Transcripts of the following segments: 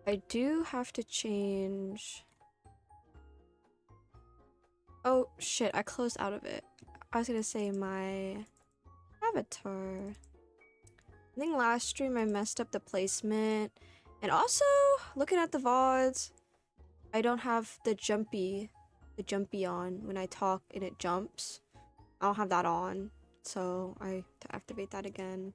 I do have to change. Oh shit, I closed out of it. I was gonna say my avatar. I think last stream I messed up the placement. And also, looking at the VODs, I don't have the jumpy on when I talk and it jumps. I don't have that on, so I have to activate that again.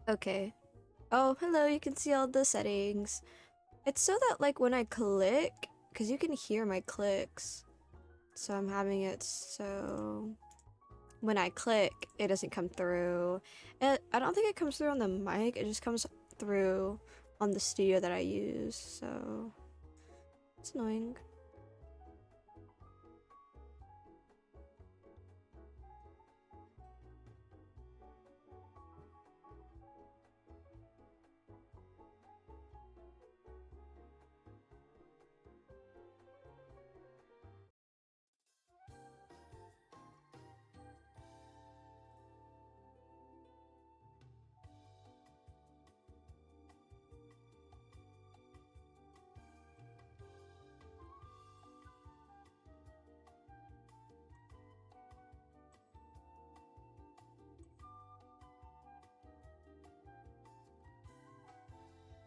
Okay. Oh, hello, you can see all the settings. It's so that like when I click, because you can hear my clicks. So I'm having it so when I click, it doesn't come through. And I don't think it comes through on the mic, it just comes through on the studio that I use, so it's annoying.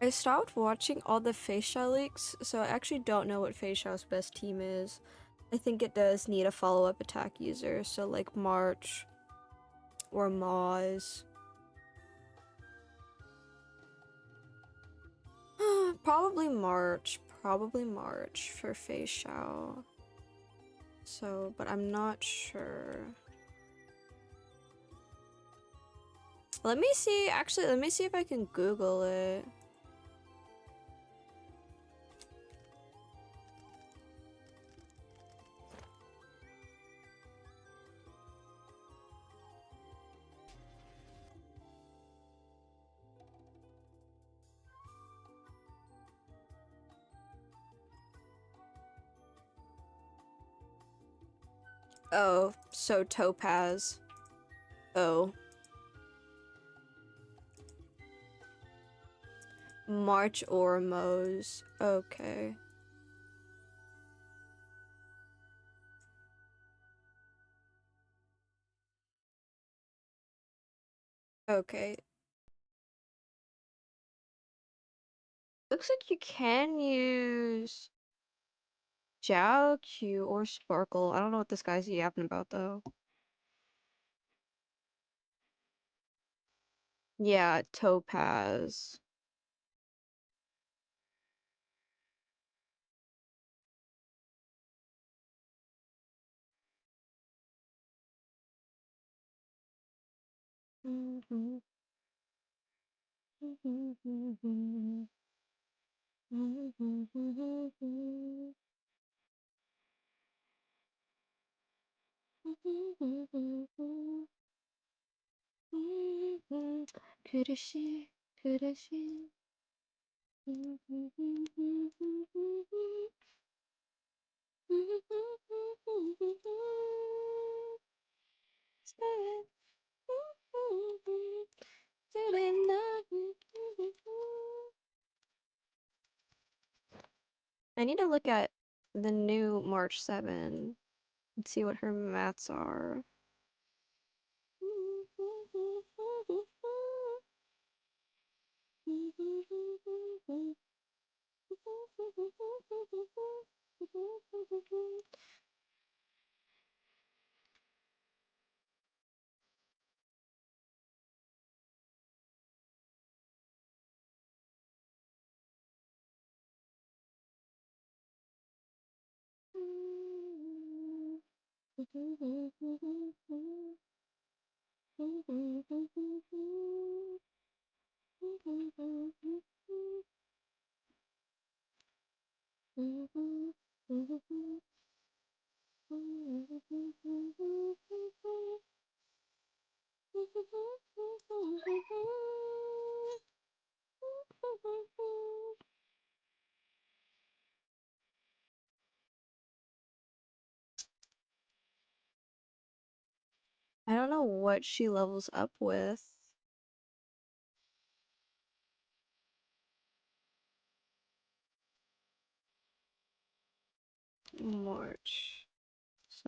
I stopped watching all the 𝘴𝘵𝘗 leaks, so I actually don't know what 𝘴𝘵𝘗's best team is. I think it does need a follow-up attack user, so like March or Moz. Probably March for 𝘴𝘵𝘗. So, but I'm not sure. Let me see, actually, let me see if I can Google it. Oh, so Topaz. Oh. March or Moz. Okay. Okay. Looks like you can use 𝘴𝑗𝑠𝑘 or Sparkle. I don't know what this guy's yapping about though. Yeah, Topaz. 그릇이 그릇이 I need to look at the new March 7 and see what her maths are. I don't know what she levels up with. March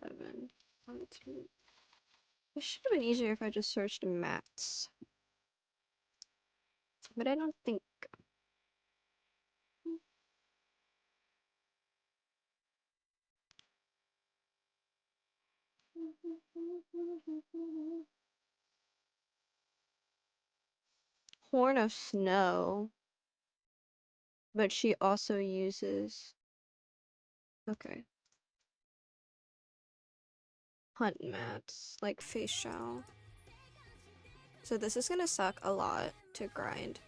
7. 1, 2. It should have been easier if I just searched mats. But I don't think. Horn of Snow. But she also uses. Okay. Hunt mats, like face shell. So this is gonna suck a lot to grind.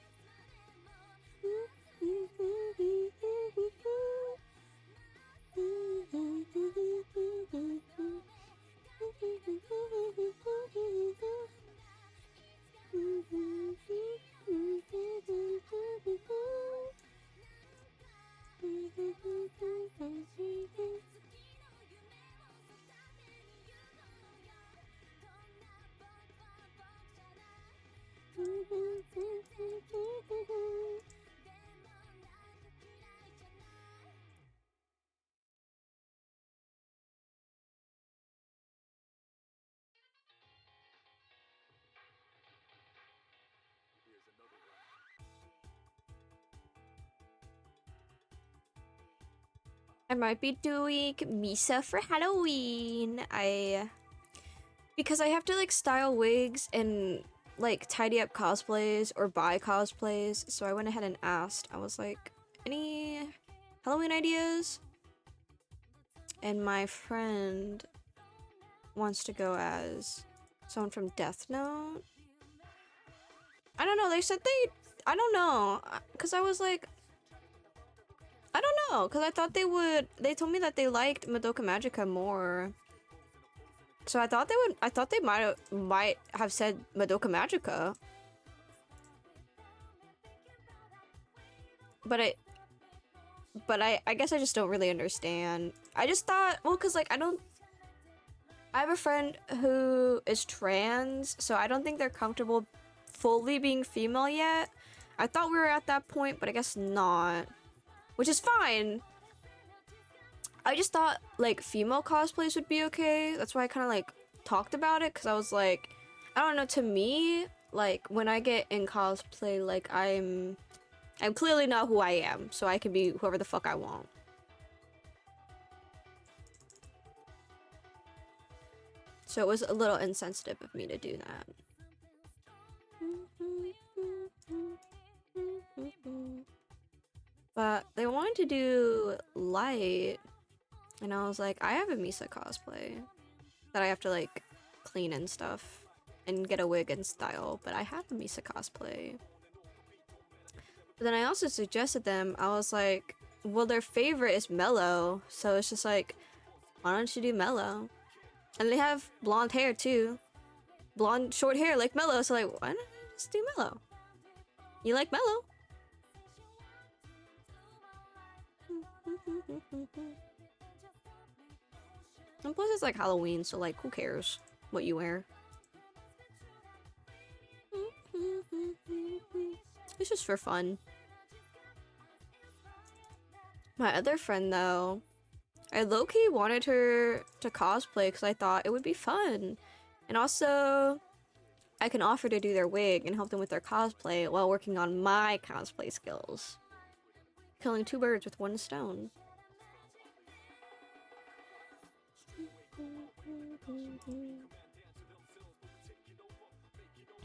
I might be doing Misa for Halloween. Because I have to like style wigs and like tidy up cosplays or buy cosplays, so I went ahead and asked. I was like, any Halloween ideas? And my friend wants to go as someone from Death Note. I don't know, they said I don't know, because I was like, I don't know, because I thought they told me that they liked Madoka Magica more. So I thought they might have said Madoka Magica. But I guess I just don't really understand. I just thought, well, cause like I have a friend who is trans, so I don't think they're comfortable fully being female yet. I thought we were at that point, but I guess not. Which is fine. I just thought like female cosplays would be okay. That's why I kind of like talked about it, because I was like, I don't know, to me, like when I get in cosplay, like I'm clearly not who I am, so I can be whoever the fuck I want. So it was a little insensitive of me to do that. But they wanted to do light, and I was like, I have a Misa cosplay that I have to like clean and stuff and get a wig and style, but I have a Misa cosplay. But then I also suggested them, I was like, well, their favorite is Mellow, so it's just like, why don't you do Mellow? And they have blonde hair too. Blonde short hair like Mellow, so like, why not just do Mellow? You like Mellow? And plus it's like Halloween, so like who cares what you wear? It's just for fun. My other friend though, I low-key wanted her to cosplay because I thought it would be fun. And also, I can offer to do their wig and help them with their cosplay while working on my cosplay skills. Killing two birds with one stone.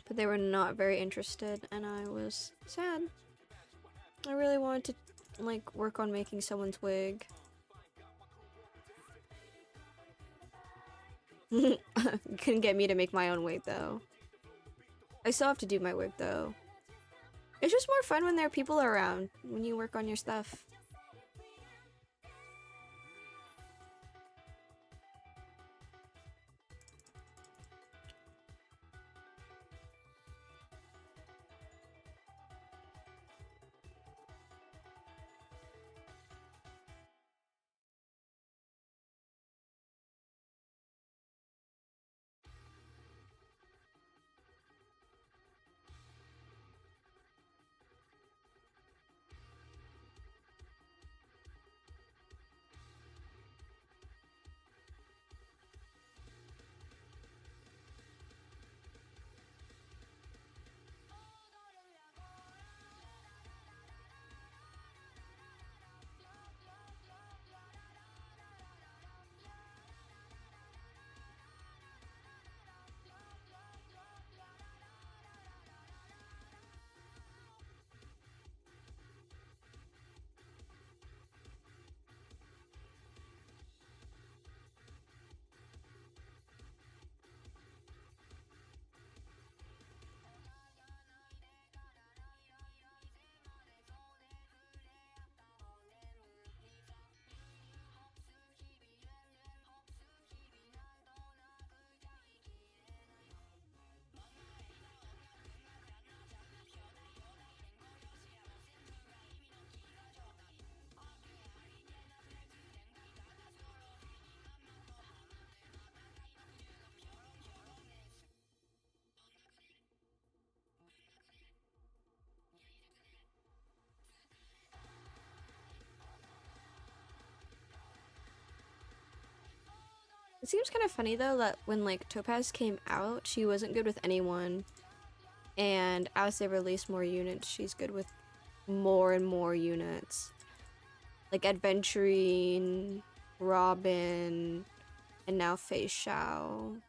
But they were not very interested, and I was sad. I really wanted to like work on making someone's wig. Couldn't get me to make my own wig though. I still have to do my wig though. It's just more fun when there are people around, when you work on your stuff. It seems kind of funny though that when like Topaz came out, she wasn't good with anyone, and as they release more units, she's good with more and more units. Like Adventurine, Robin, and now 𝘴𝘵𝘗𝘁.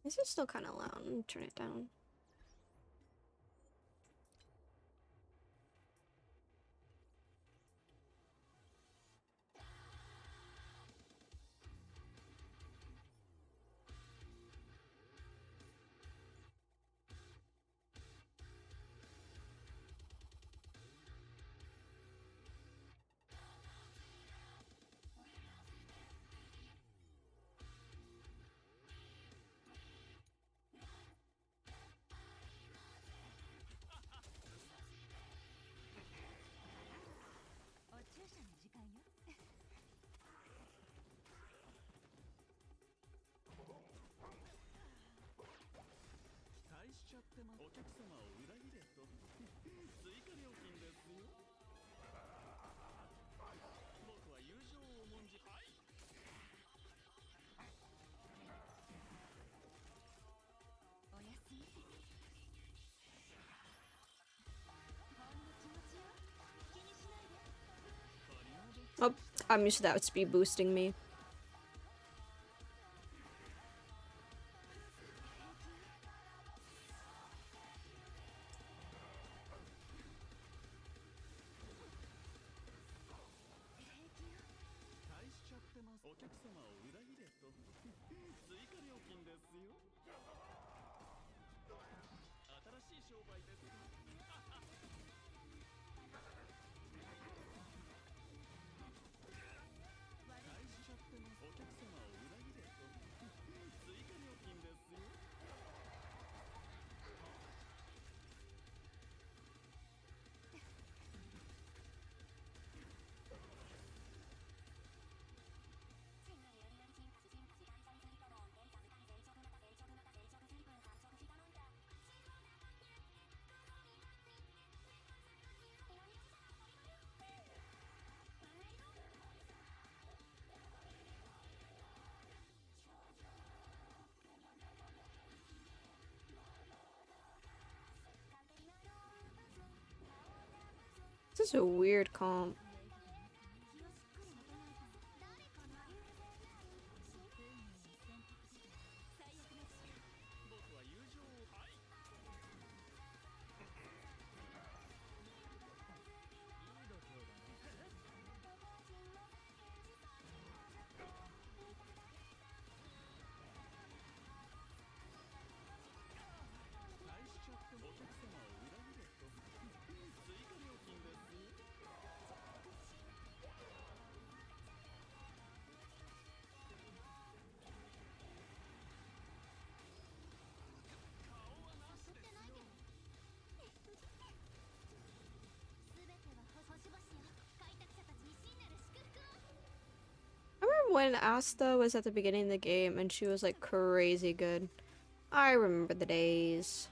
This is still kind of loud. I'm gonna turn it down. Oh, I'm used to that with speed boosting me. This is a weird comp. When Asta was at the beginning of the game and she was like crazy good. I remember the days.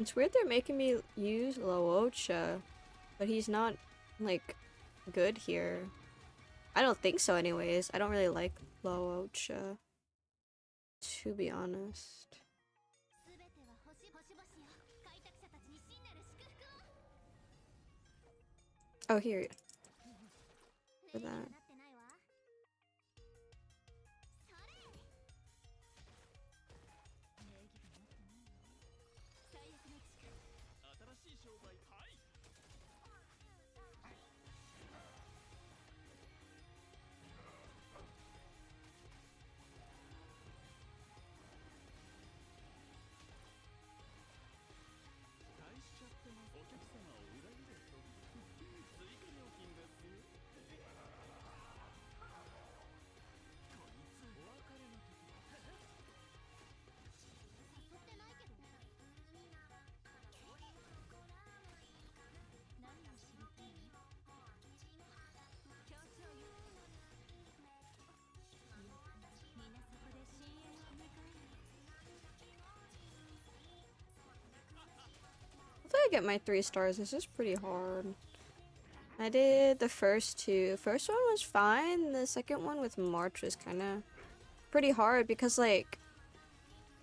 It's weird they're making me use 𝘨𝘮𝘴𝘺𝘴, but he's not, like, good here. I don't think so anyways. I don't really like 𝘨𝘮𝘴𝘺𝘴, to be honest. Oh, here. For that. Hopefully I get my 3 stars. This is pretty hard. I did the first 2. First one was fine. The second one with March was kind of pretty hard because, like,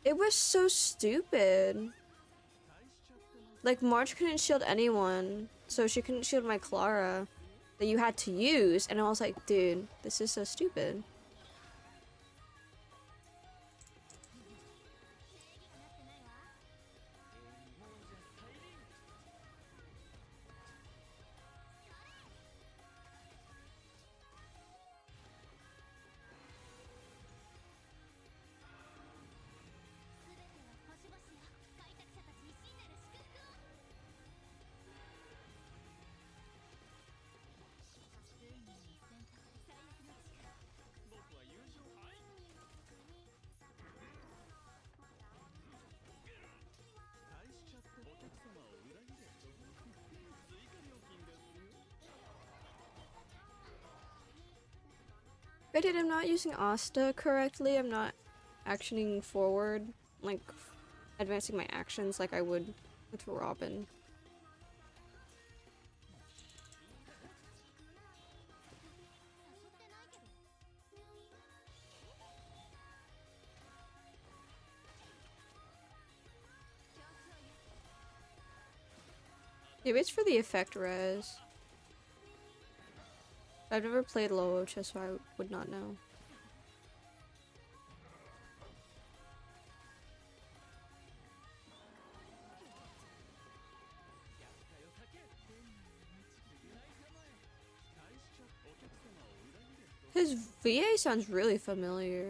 it was so stupid. Like, March couldn't shield anyone, so she couldn't shield my Clara that you had to use, and I was like, dude, this is so stupid. Granted, I'm not using Asta correctly. I'm not actioning forward, like advancing my actions like I would with Robin. Maybe it's for the effect res. I've never played 𝘨𝘮𝘴𝘺𝘴, so I would not know. His VA sounds really familiar.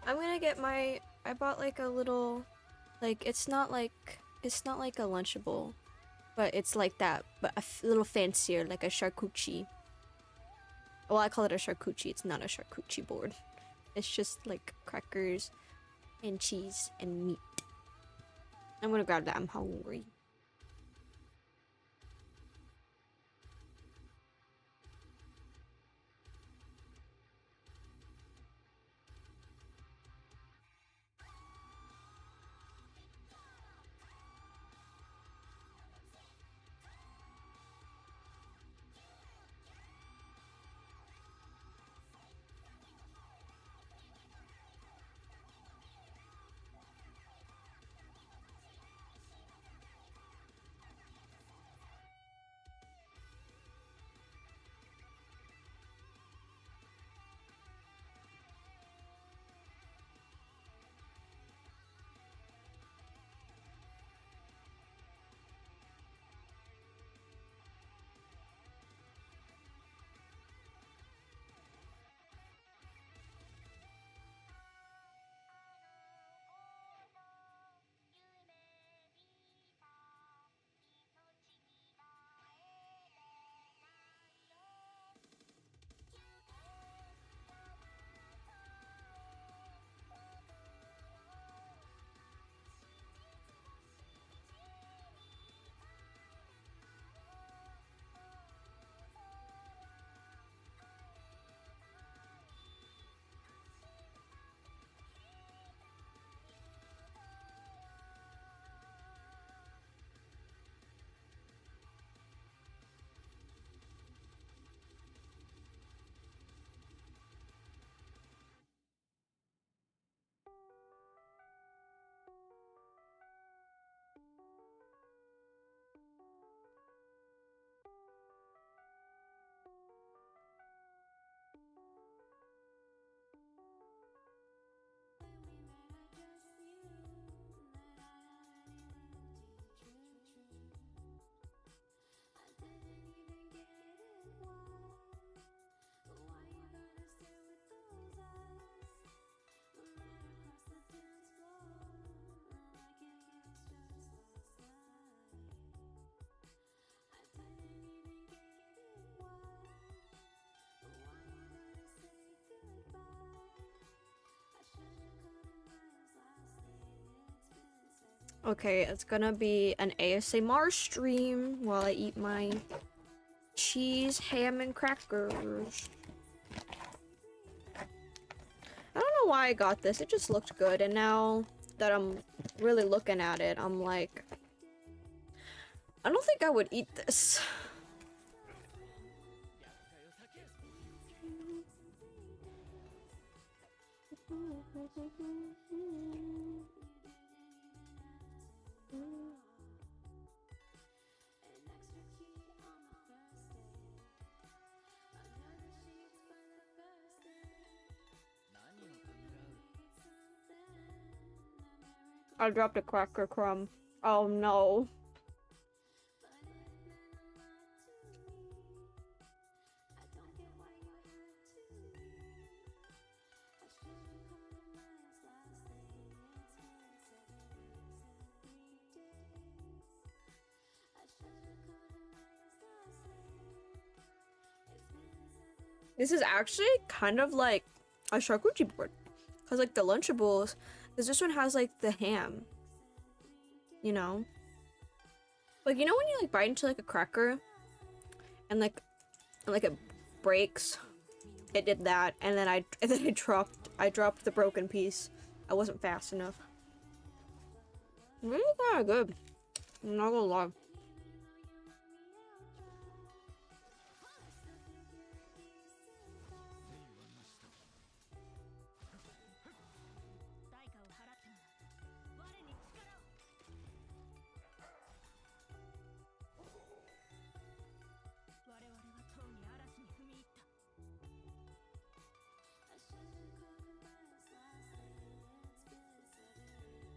I'm gonna get my, I bought like a little, like it's not like a Lunchable, but it's like that, but a little fancier, like a charcuterie. Well, I call it a charcuterie. It's not a charcuterie board. It's just like crackers and cheese and meat. I'm gonna grab that. I'm hungry. Okay, it's gonna be an ASMR stream while I eat my cheese, ham, and crackers. I don't know why I got this. It just looked good, and now that I'm really looking at it, I'm like, I don't think I would eat this. I dropped a cracker crumb. Oh no. This is actually kind of like a charcuterie board. Because like the Lunchables, because this one has like the ham. You know? Like, you know when you like bite into like a cracker and like it breaks? It did that, and then I dropped the broken piece. I wasn't fast enough. Really kinda good. I'm not gonna lie.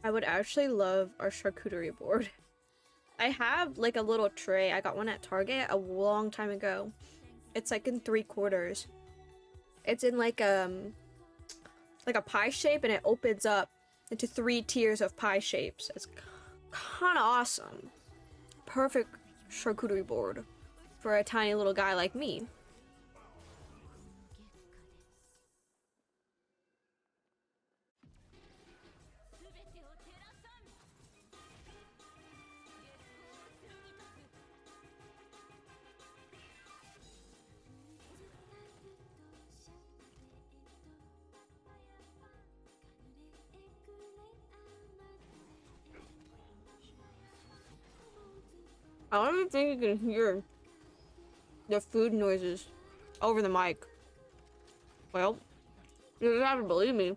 I would actually love our charcuterie board. I have like a little tray. I got one at Target a long time ago. It's like in 3/4. It's in like like a pie shape, and it opens up into 3 tiers of pie shapes. It's kind of awesome. Perfect charcuterie board for a tiny little guy like me. I don't even think you can hear the food noises over the mic. Well, you just have to believe me.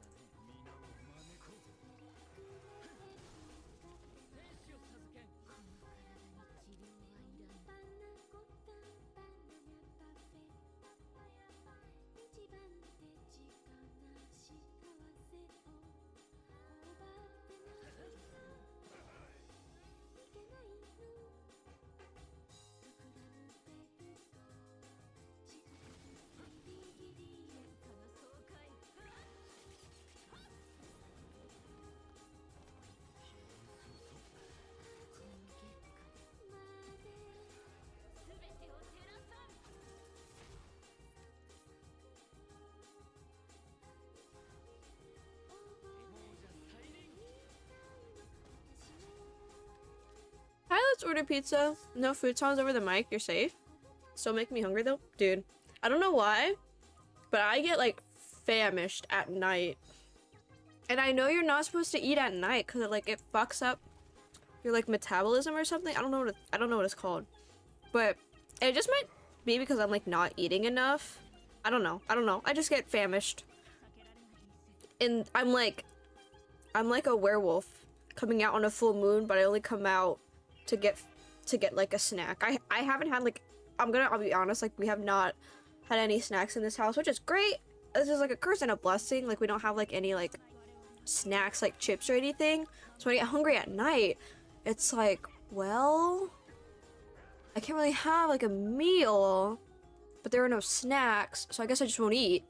Hi, let's order pizza. No food sounds over the mic. You're safe. Still make me hungry though, dude. I don't know why, but I get like famished at night, and I know you're not supposed to eat at night because it fucks up your like metabolism or something. I don't know what it's called, but it just might be because I'm like not eating enough. I don't know. I just get famished, and I'm like a werewolf coming out on a full moon, but I only come out to get like a snack. I haven't had like, I'll be honest, like we have not had any snacks in this house, which is great. This is like a curse and a blessing. Like we don't have like any like snacks like chips or anything. So when I get hungry at night, it's like, well, I can't really have like a meal, but there are no snacks, so I guess I just won't eat.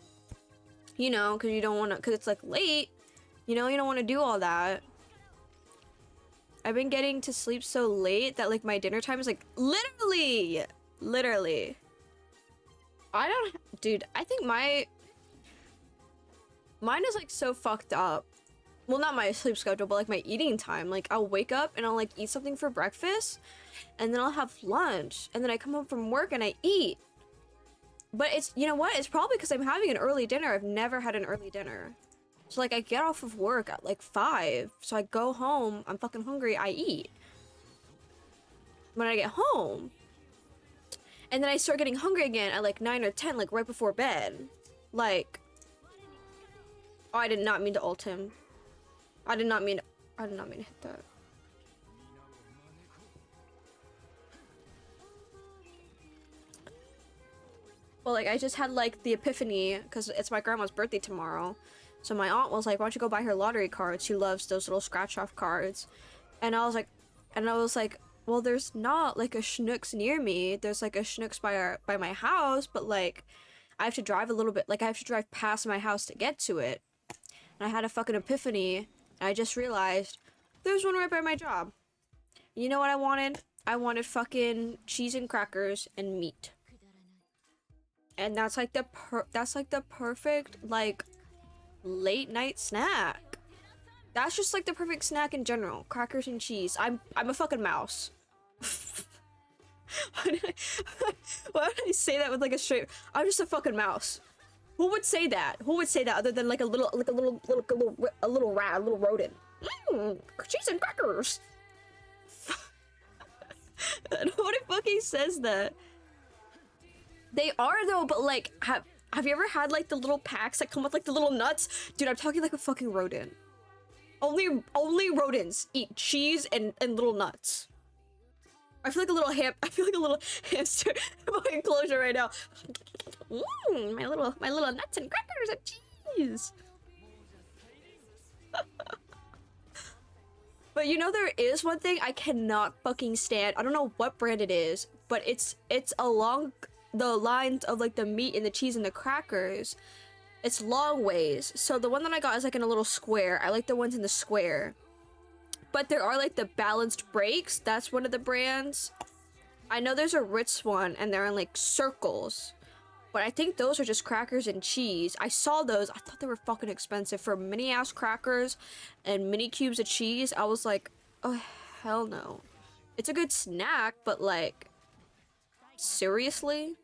You know, because you don't want to, because it's like late. You know, you don't want to do all that. I've been getting to sleep so late that like my dinner time is like literally. Dude, I think mine is like so fucked up. Well, not my sleep schedule, but like my eating time. Like I'll wake up and I'll like eat something for breakfast, and then I'll have lunch, and then I come home from work and I eat. But it's, you know what? It's probably because I'm having an early dinner. I've never had an early dinner. So like I get off of work at like 5, so I go home, I'm fucking hungry, I eat. When I get home, and then I start getting hungry again at like 9 or 10, like right before bed. Like, oh, I did not mean to ult him. I did not mean to hit that. Well, like I just had like the epiphany because it's my grandma's birthday tomorrow. So my aunt was like, why don't you go buy her lottery cards? She loves those little scratch off cards. And I was like, well, there's not like a Schnucks near me. There's like a Schnucks by my house, but like I have to drive a little bit, like I have to drive past my house to get to it. And I had a fucking epiphany, and I just realized there's one right by my job. You know what I wanted? I wanted fucking cheese and crackers and meat. And that's like the perfect like late night snack. That's just like the perfect snack in general. Crackers and cheese. I'm a fucking mouse. Why did I say that with like a straight? I'm just a fucking mouse. Who would say that? Who would say that other than like a little rat, a little rodent? Cheese and crackers. Nobody fucking says that. They are though, but like, have you ever had like the little packs that come with like the little nuts? Dude, I'm talking like a fucking rodent. Only rodents eat cheese and little nuts. I feel like a little hamster in my enclosure right now. My little nuts and crackers and cheese. But you know, there is one thing I cannot fucking stand. I don't know what brand it is, but it's along the lines of like the meat and the cheese and the crackers. It's long ways. So the one that I got is like in a little square. I like the ones in the square. But there are like the balanced breaks. That's one of the brands. I know there's a Ritz one and they're in like circles. But I think those are just crackers and cheese. I saw those. I thought they were fucking expensive for mini ass crackers and mini cubes of cheese. I was like, oh, hell no. It's a good snack, but like, seriously?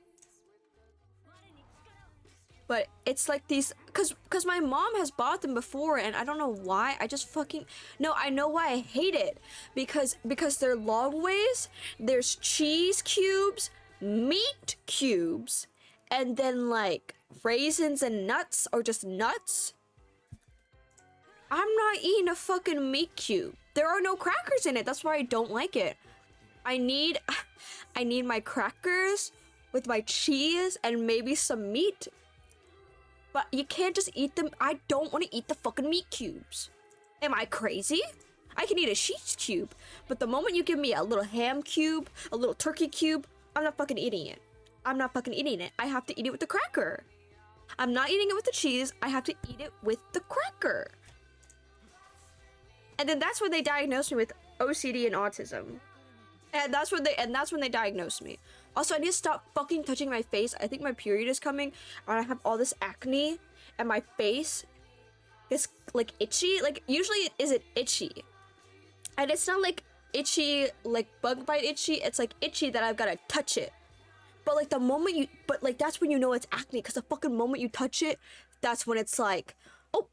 But it's like these, cause my mom has bought them before and I don't know why. I just fucking, no, I know why I hate it. Because they're long ways, there's cheese cubes, meat cubes, and then like raisins and nuts or just nuts. I'm not eating a fucking meat cube. There are no crackers in it. That's why I don't like it. I need my crackers with my cheese and maybe some meat. But you can't just eat them. I don't want to eat the fucking meat cubes. Am I crazy? I can eat a cheese cube, but the moment you give me a little ham cube, a little turkey cube, I'm not fucking eating it. I'm not fucking eating it. I have to eat it with the cracker. I'm not eating it with the cheese. I have to eat it with the cracker. And then that's when they diagnosed me with OCD and autism. And that's when they diagnosed me. Also, I need to stop fucking touching my face. I think my period is coming and I have all this acne and my face is like itchy. Like usually it isn't itchy. And it's not like itchy, like bug bite itchy. It's like itchy that I've gotta touch it. But like the moment you, but like that's when you know it's acne, because the fucking moment you touch it, that's when it's like, oh,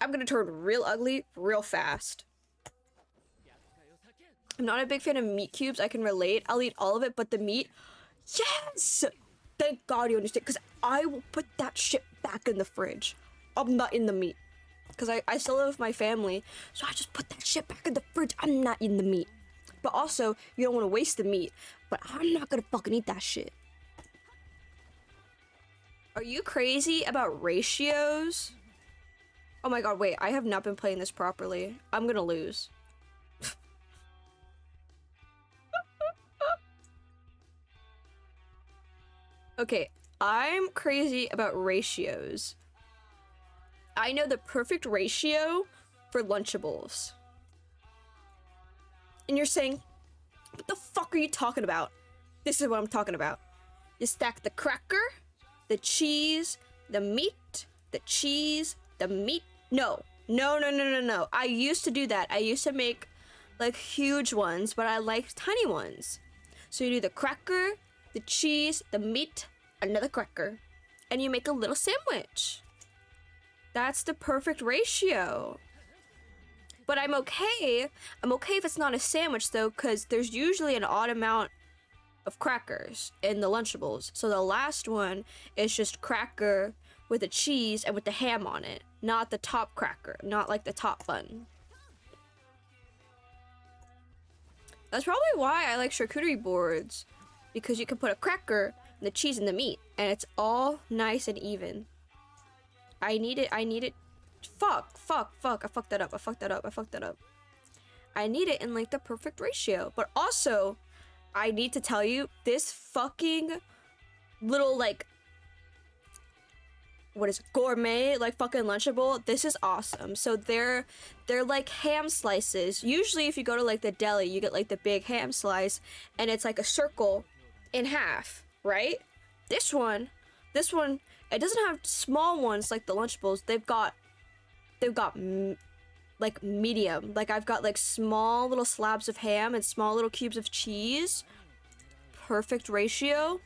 I'm gonna turn real ugly real fast. I'm not a big fan of meat cubes. I can relate. I'll eat all of it, but the meat, yes! Thank God you understand, because I will put that shit back in the fridge. I'm not in the meat. Because I still live with my family, so I just put that shit back in the fridge. I'm not in the meat. But also, you don't want to waste the meat. But I'm not gonna fucking eat that shit. Are you crazy about ratios? Oh my God, wait. I have not been playing this properly. I'm gonna lose. Okay, I'm crazy about ratios. I know the perfect ratio for Lunchables. And you're saying, what the fuck are you talking about? This is what I'm talking about. You stack the cracker, the cheese, the meat, the cheese, the meat. No. I used to do that. I used to make like huge ones, but I like tiny ones. So you do the cracker, the cheese, the meat, another cracker, and you make a little sandwich. That's the perfect ratio. But I'm okay if it's not a sandwich though, because there's usually an odd amount of crackers in the Lunchables. So the last one is just cracker with the cheese and with the ham on it, not the top cracker, not like the top bun. That's probably why I like charcuterie boards, because you can put a cracker and the cheese and the meat, and it's all nice and even. I need it. Fuck. I fucked that up. I need it in like the perfect ratio. But also, I need to tell you, this fucking little like, what is it, gourmet, like fucking Lunchable, this is awesome. So they're like ham slices. Usually if you go to like the deli, you get like the big ham slice and it's like a circle in half, right? This one, it doesn't have small ones like the Lunchables. They've got like medium. Like I've got like small little slabs of ham and small little cubes of cheese. Perfect ratio.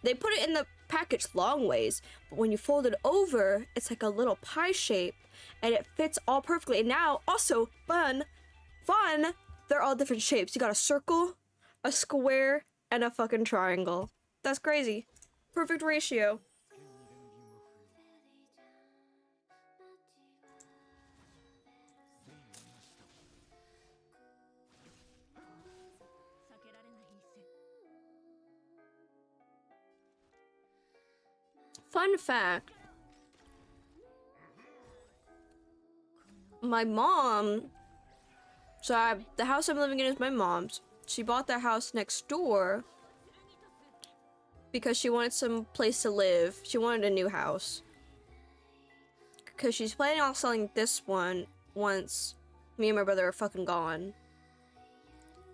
They put it in the package long ways, but when you fold it over, it's like a little pie shape and it fits all perfectly. And now also fun, they're all different shapes. You got a circle, a square, and a fucking triangle. That's crazy. Perfect ratio. Fun fact. My mom, the house I'm living in is my mom's. She bought the house next door because she wanted some place to live. She wanted a new house. Because she's planning on selling this one once me and my brother are fucking gone.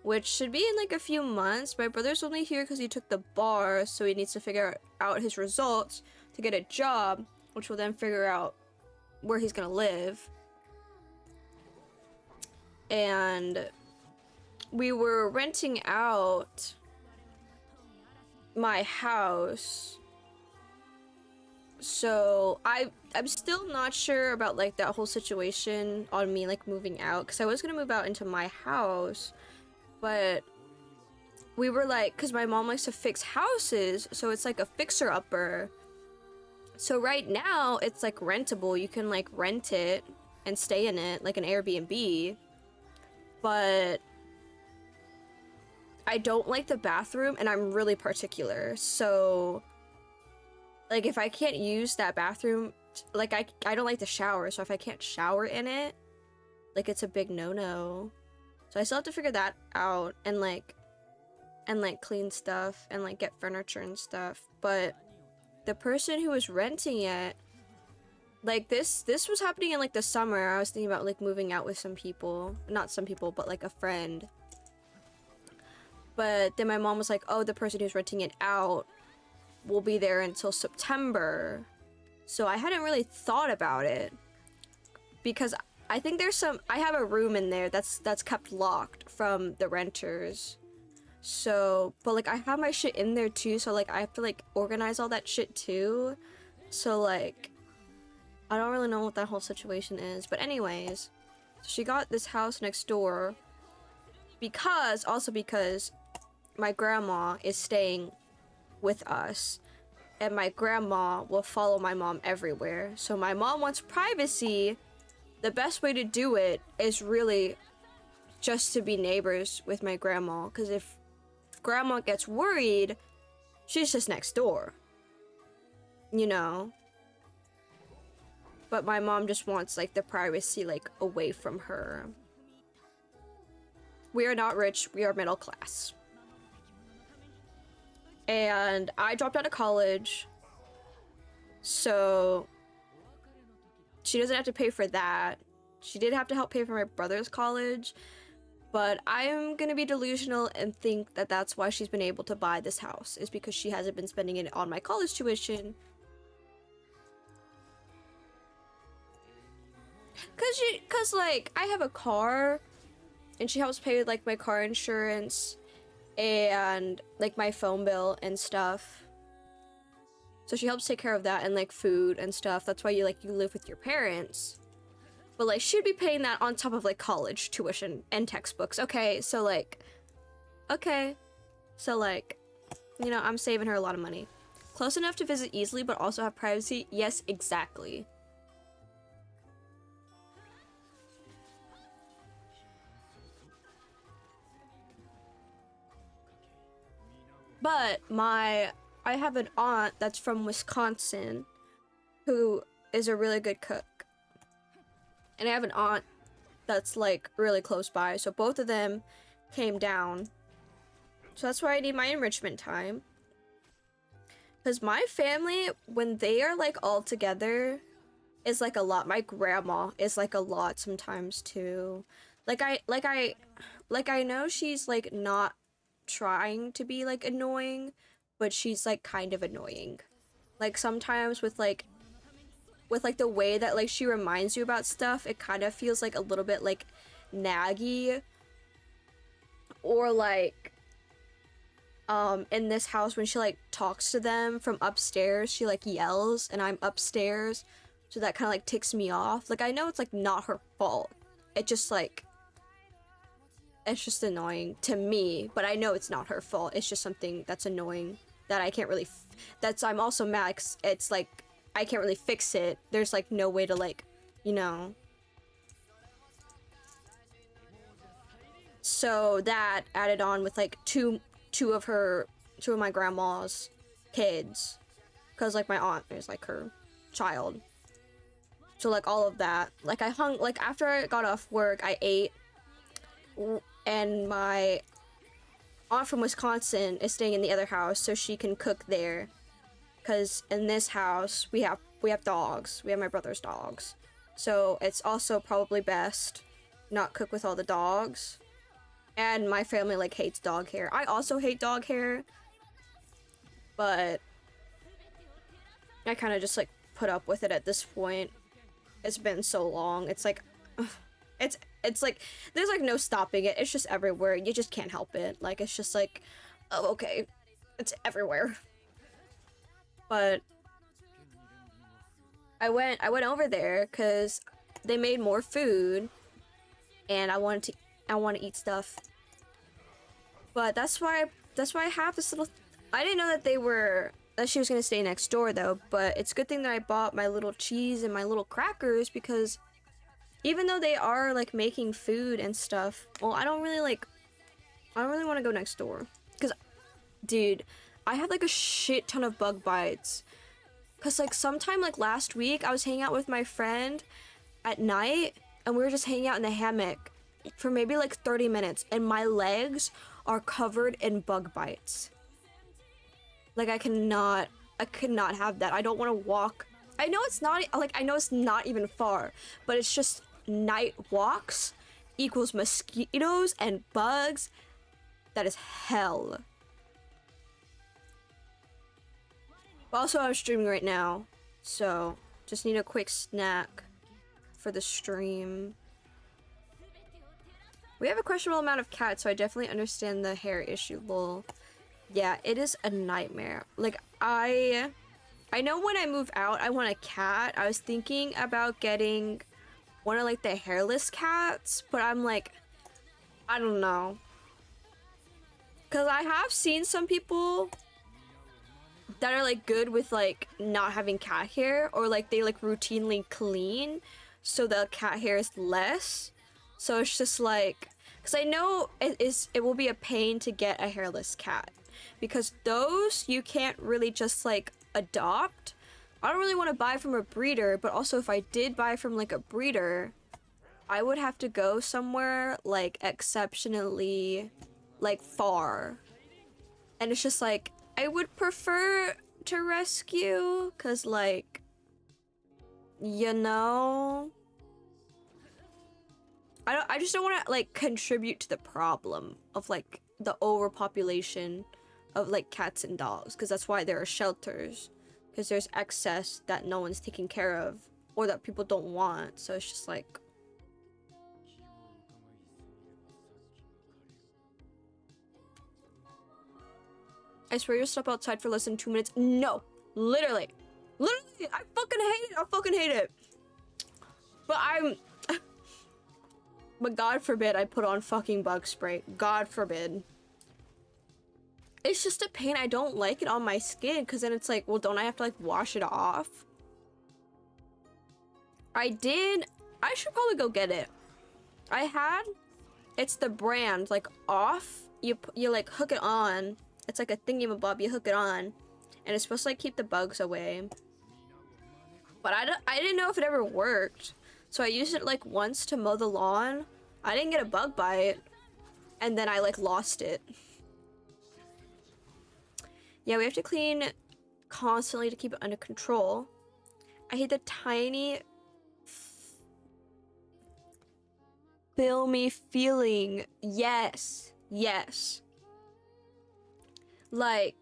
Which should be in like a few months. My brother's only here because he took the bar, so he needs to figure out his results to get a job, which will then figure out where he's gonna live. And we were renting out my house, so I'm still not sure about like that whole situation on me like moving out, because I was gonna move out into my house, but we were like, because my mom likes to fix houses, so it's like a fixer-upper. So right now it's like rentable. You can like rent it and stay in it like an Airbnb, but I don't like the bathroom and I'm really particular. So like if I can't use that bathroom, like I don't like the shower, so if I can't shower in it, like it's a big no-no. So I still have to figure that out and like clean stuff and like get furniture and stuff. But the person who was renting it, like this was happening in like the summer. I was thinking about like moving out with some people, not some people, but like a friend. But then my mom was like, oh, the person who's renting it out will be there until September. So I hadn't really thought about it because I think there's I have a room in there that's kept locked from the renters. So, but like I have my shit in there too, so like I have to like organize all that shit too. So like I don't really know what that whole situation is. But anyways, she got this house next door because my grandma is staying with us, and my grandma will follow my mom everywhere. So my mom wants privacy. The best way to do it is really just to be neighbors with my grandma, because if grandma gets worried, she's just next door, you know. But my mom just wants like the privacy like away from her. We are not rich, we are middle class. And I dropped out of college, so she doesn't have to pay for that. She did have to help pay for my brother's college, but I'm gonna be delusional and think that that's why she's been able to buy this house, is because she hasn't been spending it on my college tuition. Cause like I have a car, and she helps pay with like my car insurance and like my phone bill and stuff. So she helps take care of that and like food and stuff. That's why you live with your parents. But like she'd be paying that on top of like college tuition and textbooks. Okay, so like you know, I'm saving her a lot of money. Close enough to visit easily but also have privacy. Yes, exactly. But I have an aunt that's from Wisconsin who is a really good cook. And I have an aunt that's like really close by. So both of them came down. So that's why I need my enrichment time. Because my family, when they are like all together, is like a lot. My grandma is like a lot sometimes too. I know she's like not trying to be like annoying, but she's like kind of annoying. Like sometimes with like the way that like she reminds you about stuff, it kind of feels like a little bit like naggy. Or like in this house when she like talks to them from upstairs, she like yells and I'm upstairs, so that kind of like ticks me off. Like I know it's like not her fault, it just like it's just annoying to me, but I know it's not her fault. It's just something that's annoying that I can't really I'm also mad 'cause it's like I can't really fix it. There's like no way to like, you know. So that added on with like two of my grandma's kids, because like my aunt is like her child. So like all of that, like I hung, like after I got off work, I ate, and my aunt from Wisconsin is staying in the other house so she can cook there. Because in this house, we have dogs. We have my brother's dogs. So it's also probably best not cook with all the dogs. And my family like hates dog hair. I also hate dog hair. But I kind of just like put up with it at this point. It's been so long. It's like it's like there's like no stopping it. It's just everywhere. You just can't help it. Like it's just like, oh okay. It's everywhere. But I went over there cuz they made more food and I want to eat stuff. But that's why I have this little I didn't know that she was going to stay next door though, but it's a good thing that I bought my little cheese and my little crackers because even though they are like making food and stuff, well, I don't really want to go next door cuz dude, I had like a shit ton of bug bites. Cause like sometime like last week I was hanging out with my friend at night and we were just hanging out in the hammock for maybe like 30 minutes and my legs are covered in bug bites. Like I could not have that. I don't want to walk. I know it's not even far, but it's just night walks equals mosquitoes and bugs. That is hell. But also I'm streaming right now, so just need a quick snack for the stream. We have a questionable amount of cats, so I definitely understand the hair issue, lol. Yeah, it is a nightmare. Like, I know when I move out, I want a cat. I was thinking about getting one of, like, the hairless cats, but I'm like, I don't know. Because I have seen some people that are, like, good with, like, not having cat hair, or, like, they, like, routinely clean, so the cat hair is less. So it's just, like, because I know it will be a pain to get a hairless cat. Because those you can't really just like adopt. I don't really want to buy from a breeder, but also if I did buy from like a breeder, I would have to go somewhere like exceptionally like far. And it's just like I would prefer to rescue cuz like you know I just don't want to like contribute to the problem of like the overpopulation of like cats and dogs, because that's why there are shelters, because there's excess that no one's taking care of or that people don't want. So it's just like I swear you'll step outside for less than 2 minutes. No, literally I fucking hate it. But God forbid I put on fucking bug spray. God forbid. It's just a pain. I don't like it on my skin because then it's like, well, don't I have to like wash it off? I should probably go get it. It's the brand, like off. You like hook it on. It's like a thingy-mabob, you hook it on. And it's supposed to like keep the bugs away. But I didn't know if it ever worked. So I used it like once to mow the lawn. I didn't get a bug bite. And then I like lost it. Yeah, we have to clean constantly to keep it under control. I hate the tiny filmy feeling. Yes. Like,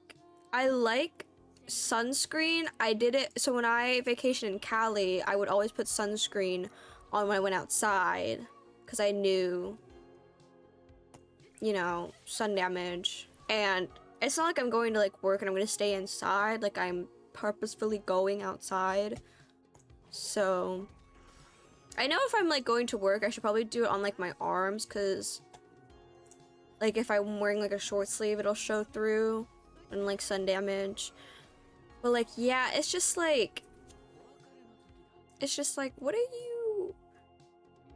I like sunscreen. I did it, so when I vacationed in Cali, I would always put sunscreen on when I went outside, because I knew, you know, sun damage. And it's not like I'm going to like work and I'm going to stay inside, like I'm purposefully going outside. So I know if I'm like going to work, I should probably do it on like my arms, because like if I'm wearing like a short sleeve, it'll show through and like sun damage. But like, yeah, it's just like what are you,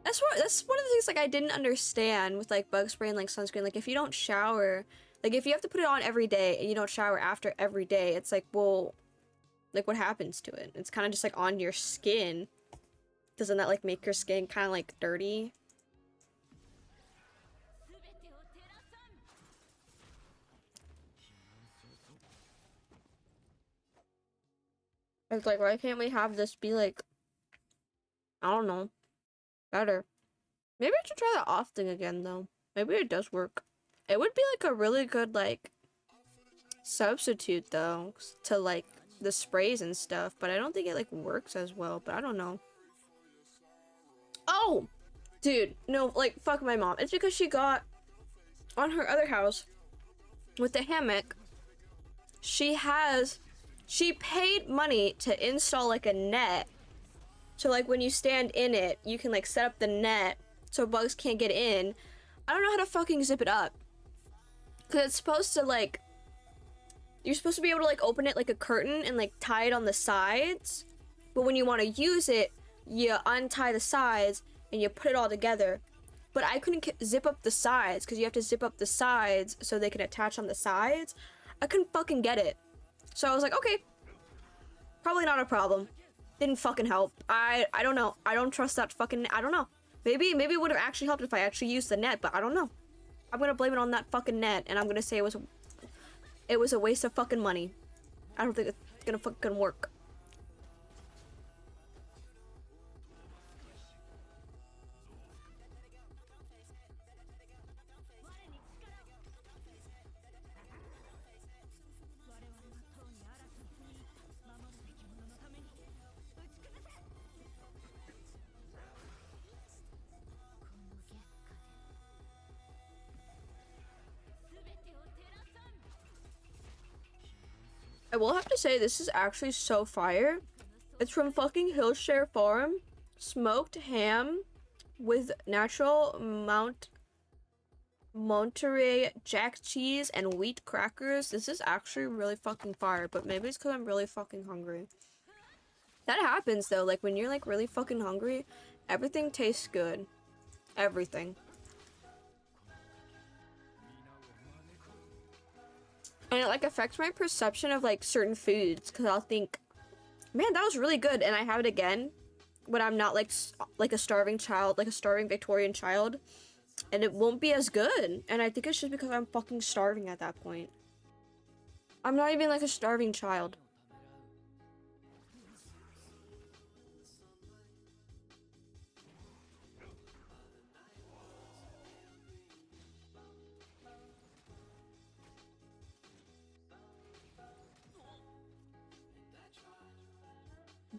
that's one of the things like I didn't understand with like bug spray and like sunscreen. Like if you don't shower, like if you have to put it on every day and you don't shower after every day, it's like, well, like what happens to it? It's kind of just like on your skin. Doesn't that like make your skin kind of like dirty? It's like, why can't we have this be like, I don't know, better? Maybe I should try the off thing again though. Maybe it does work. It would be like a really good like substitute though to like the sprays and stuff, but I don't think it like works as well, but I don't know. Oh, dude, no, like fuck my mom. It's because she got on her other house with the hammock. She paid money to install like a net. So like when you stand in it, you can like set up the net so bugs can't get in. I don't know how to fucking zip it up. Cause it's supposed to like, you're supposed to be able to like open it like a curtain and like tie it on the sides. But when you want to use it, you untie the sides and you put it all together. But I couldn't zip up the sides because you have to zip up the sides so they can attach on the sides. I couldn't fucking get it. So I was like, okay, probably not a problem. Didn't fucking help. I don't know. I don't trust that fucking, I don't know. Maybe it would have actually helped if I actually used the net, but I don't know. I'm gonna blame it on that fucking net and I'm gonna say it was a waste of fucking money. I don't think it's gonna fucking work. I will have to say this is actually so fire. It's from fucking Hillshire Farm. Smoked ham with natural Monterey Jack cheese and wheat crackers. This is actually really fucking fire, but maybe it's because I'm really fucking hungry. That happens though, like when you're like really fucking hungry, everything tastes good. Everything. And it like affects my perception of like certain foods because I'll think, man, that was really good, and I have it again when I'm not like a starving child, like a starving Victorian child, and it won't be as good. And I think it's just because I'm fucking starving at that point. I'm not even like a starving child.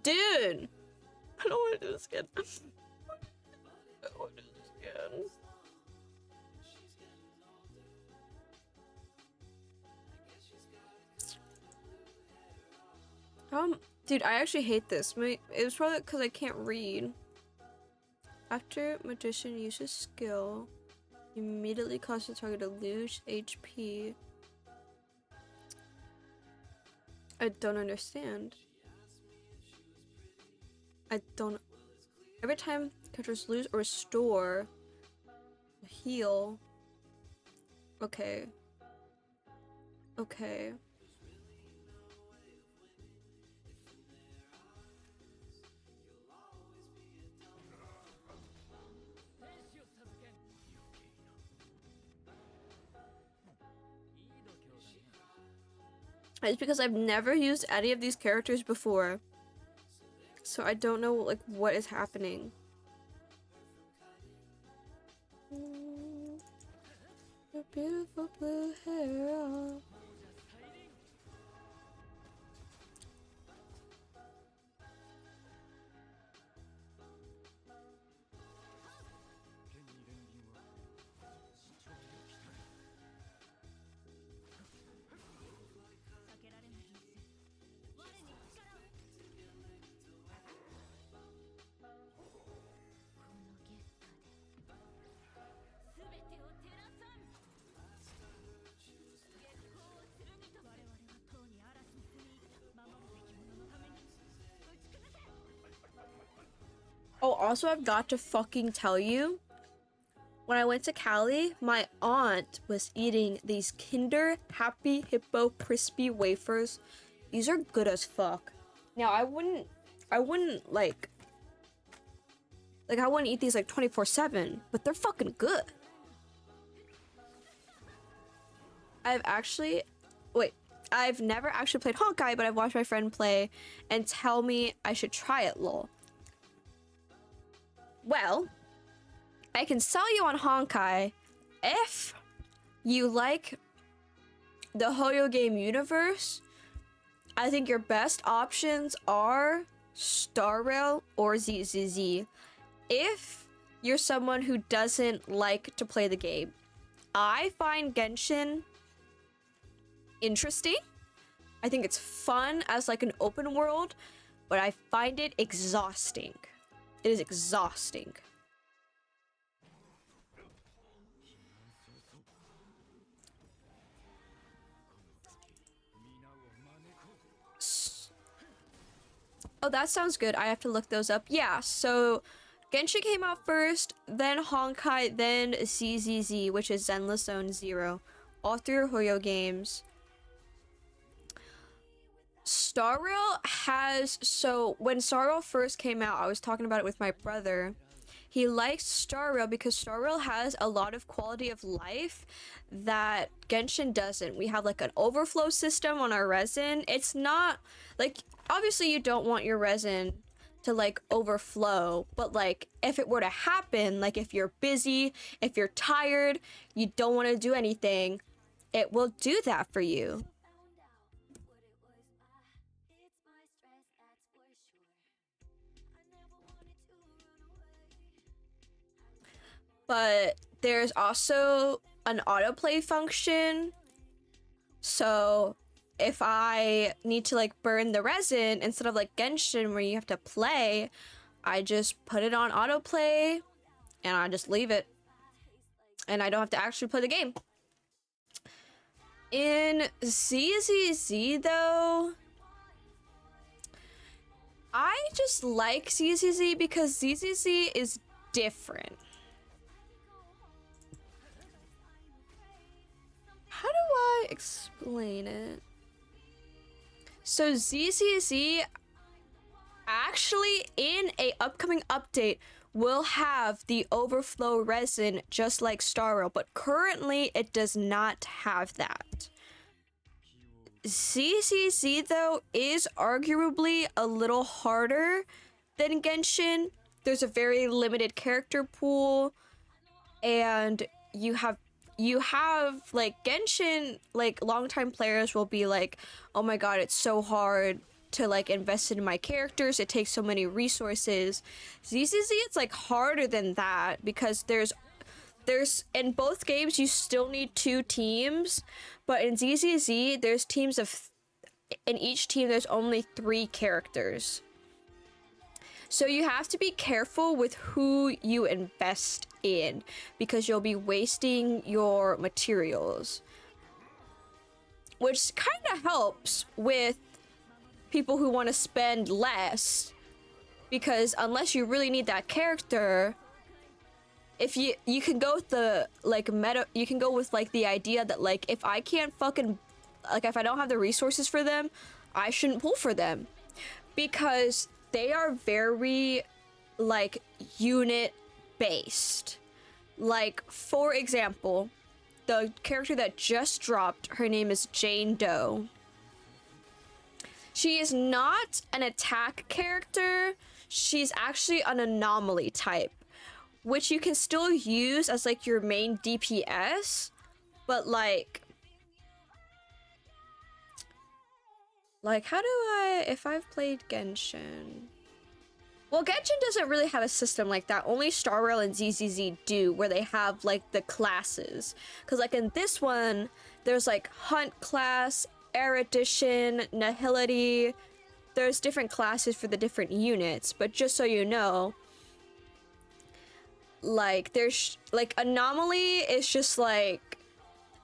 Dude! I don't want to do this again. I don't want to do this again. Dude, I actually hate this. It was probably because I can't read. After magician uses skill, immediately causes the target to lose HP. I don't understand. Every time characters lose or restore, heal. Okay. Okay. It's because I've never used any of these characters before. So I don't know like what is happening. Your beautiful blue hair. Oh, also I've got to fucking tell you, when I went to Cali, my aunt was eating these Kinder Happy Hippo crispy wafers. These are good as fuck. Now I wouldn't like I wouldn't eat these like 24/7, but they're fucking good. I've never actually played Honkai, but I've watched my friend play and tell me I should try it, lol. Well, I can sell you on Honkai if you like the Hyo game universe. I think your best options are Star Rail or ZZZ. If you're someone who doesn't like to play the game, I find Genshin interesting. I think it's fun as like an open world, but I find it exhausting. It is exhausting. Oh, that sounds good. I have to look those up. Yeah, so Genshin came out first, then Honkai, then ZZZ, which is Zenless Zone Zero. All through Hyo games. Star Rail has... So, when Star Rail first came out, I was talking about it with my brother. He likes Star Rail because Star Rail has a lot of quality of life that Genshin doesn't. We have like an overflow system on our resin. It's not... Like, obviously you don't want your resin to like overflow, but like if it were to happen, like if you're busy, if you're tired, you don't want to do anything, it will do that for you. But there's also an autoplay function. So if I need to like burn the resin, instead of like Genshin where you have to play, I just put it on autoplay and I just leave it. And I don't have to actually play the game. In ZZZ though, I just like ZZZ because ZZZ is different. How do I explain it? So ZZZ actually in a upcoming update will have the overflow resin just like Star Rail, but currently it does not have that. ZZZ though is arguably a little harder than Genshin. There's a very limited character pool, and you have like Genshin, like longtime players will be like, oh my god, it's so hard to like invest in my characters, it takes so many resources. ZZZ, it's like harder than that because there's in both games you still need 2 teams, but in ZZZ there's teams of in each team there's only 3 characters. So you have to be careful with who you invest in because you'll be wasting your materials, which kind of helps with people who want to spend less, because unless you really need that character, if you can go with the like meta, you can go with like the idea that like if I can't fucking like if I don't have the resources for them, I shouldn't pull for them, because they are very like unit based. Like for example, the character that just dropped, her name is Jane Doe. She is not an attack character, she's actually an anomaly type, which you can still use as like your main DPS, but like how do I, if I've played Genshin? Well, Genshin doesn't really have a system like that. Only Star Rail and ZZZ do, where they have like the classes. Because like in this one, there's like Hunt class, Erudition, Nihility. There's different classes for the different units. But just so you know, like there's like Anomaly is just like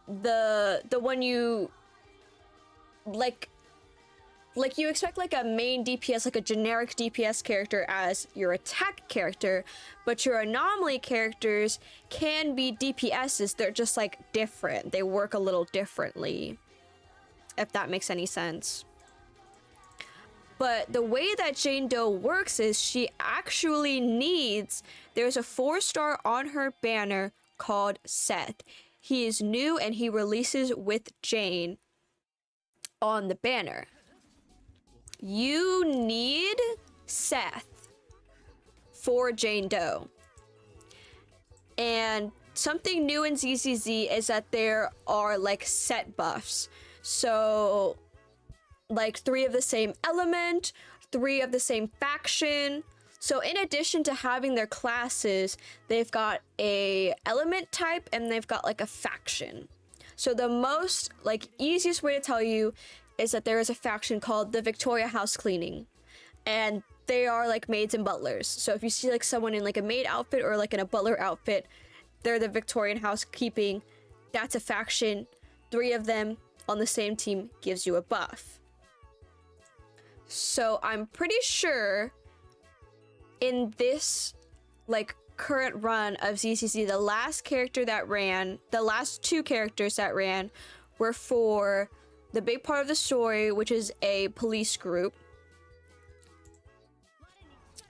the one you like you expect like a main DPS, like a generic DPS character as your attack character, but your anomaly characters can be DPSs. They're just like different. They work a little differently, if that makes any sense. But the way that Jane Doe works is she actually needs, there's a 4-star on her banner called Seth. He is new and he releases with Jane. on the banner. You need Seth for Jane Doe. And something new in ZZZ is that there are like set buffs. So like 3 of the same element, 3 of the same faction. So in addition to having their classes, they've got a element type and they've got like a faction. So the most like easiest way to tell you is that there is a faction called the Victoria House Cleaning, and they are like maids and butlers. So if you see like someone in like a maid outfit or like in a butler outfit, they're the Victorian housekeeping. That's a faction. 3 of them on the same team gives you a buff. So I'm pretty sure in this like current run of ZCZ, the last character that ran, the last 2 characters that ran were for the big part of the story, which is a police group.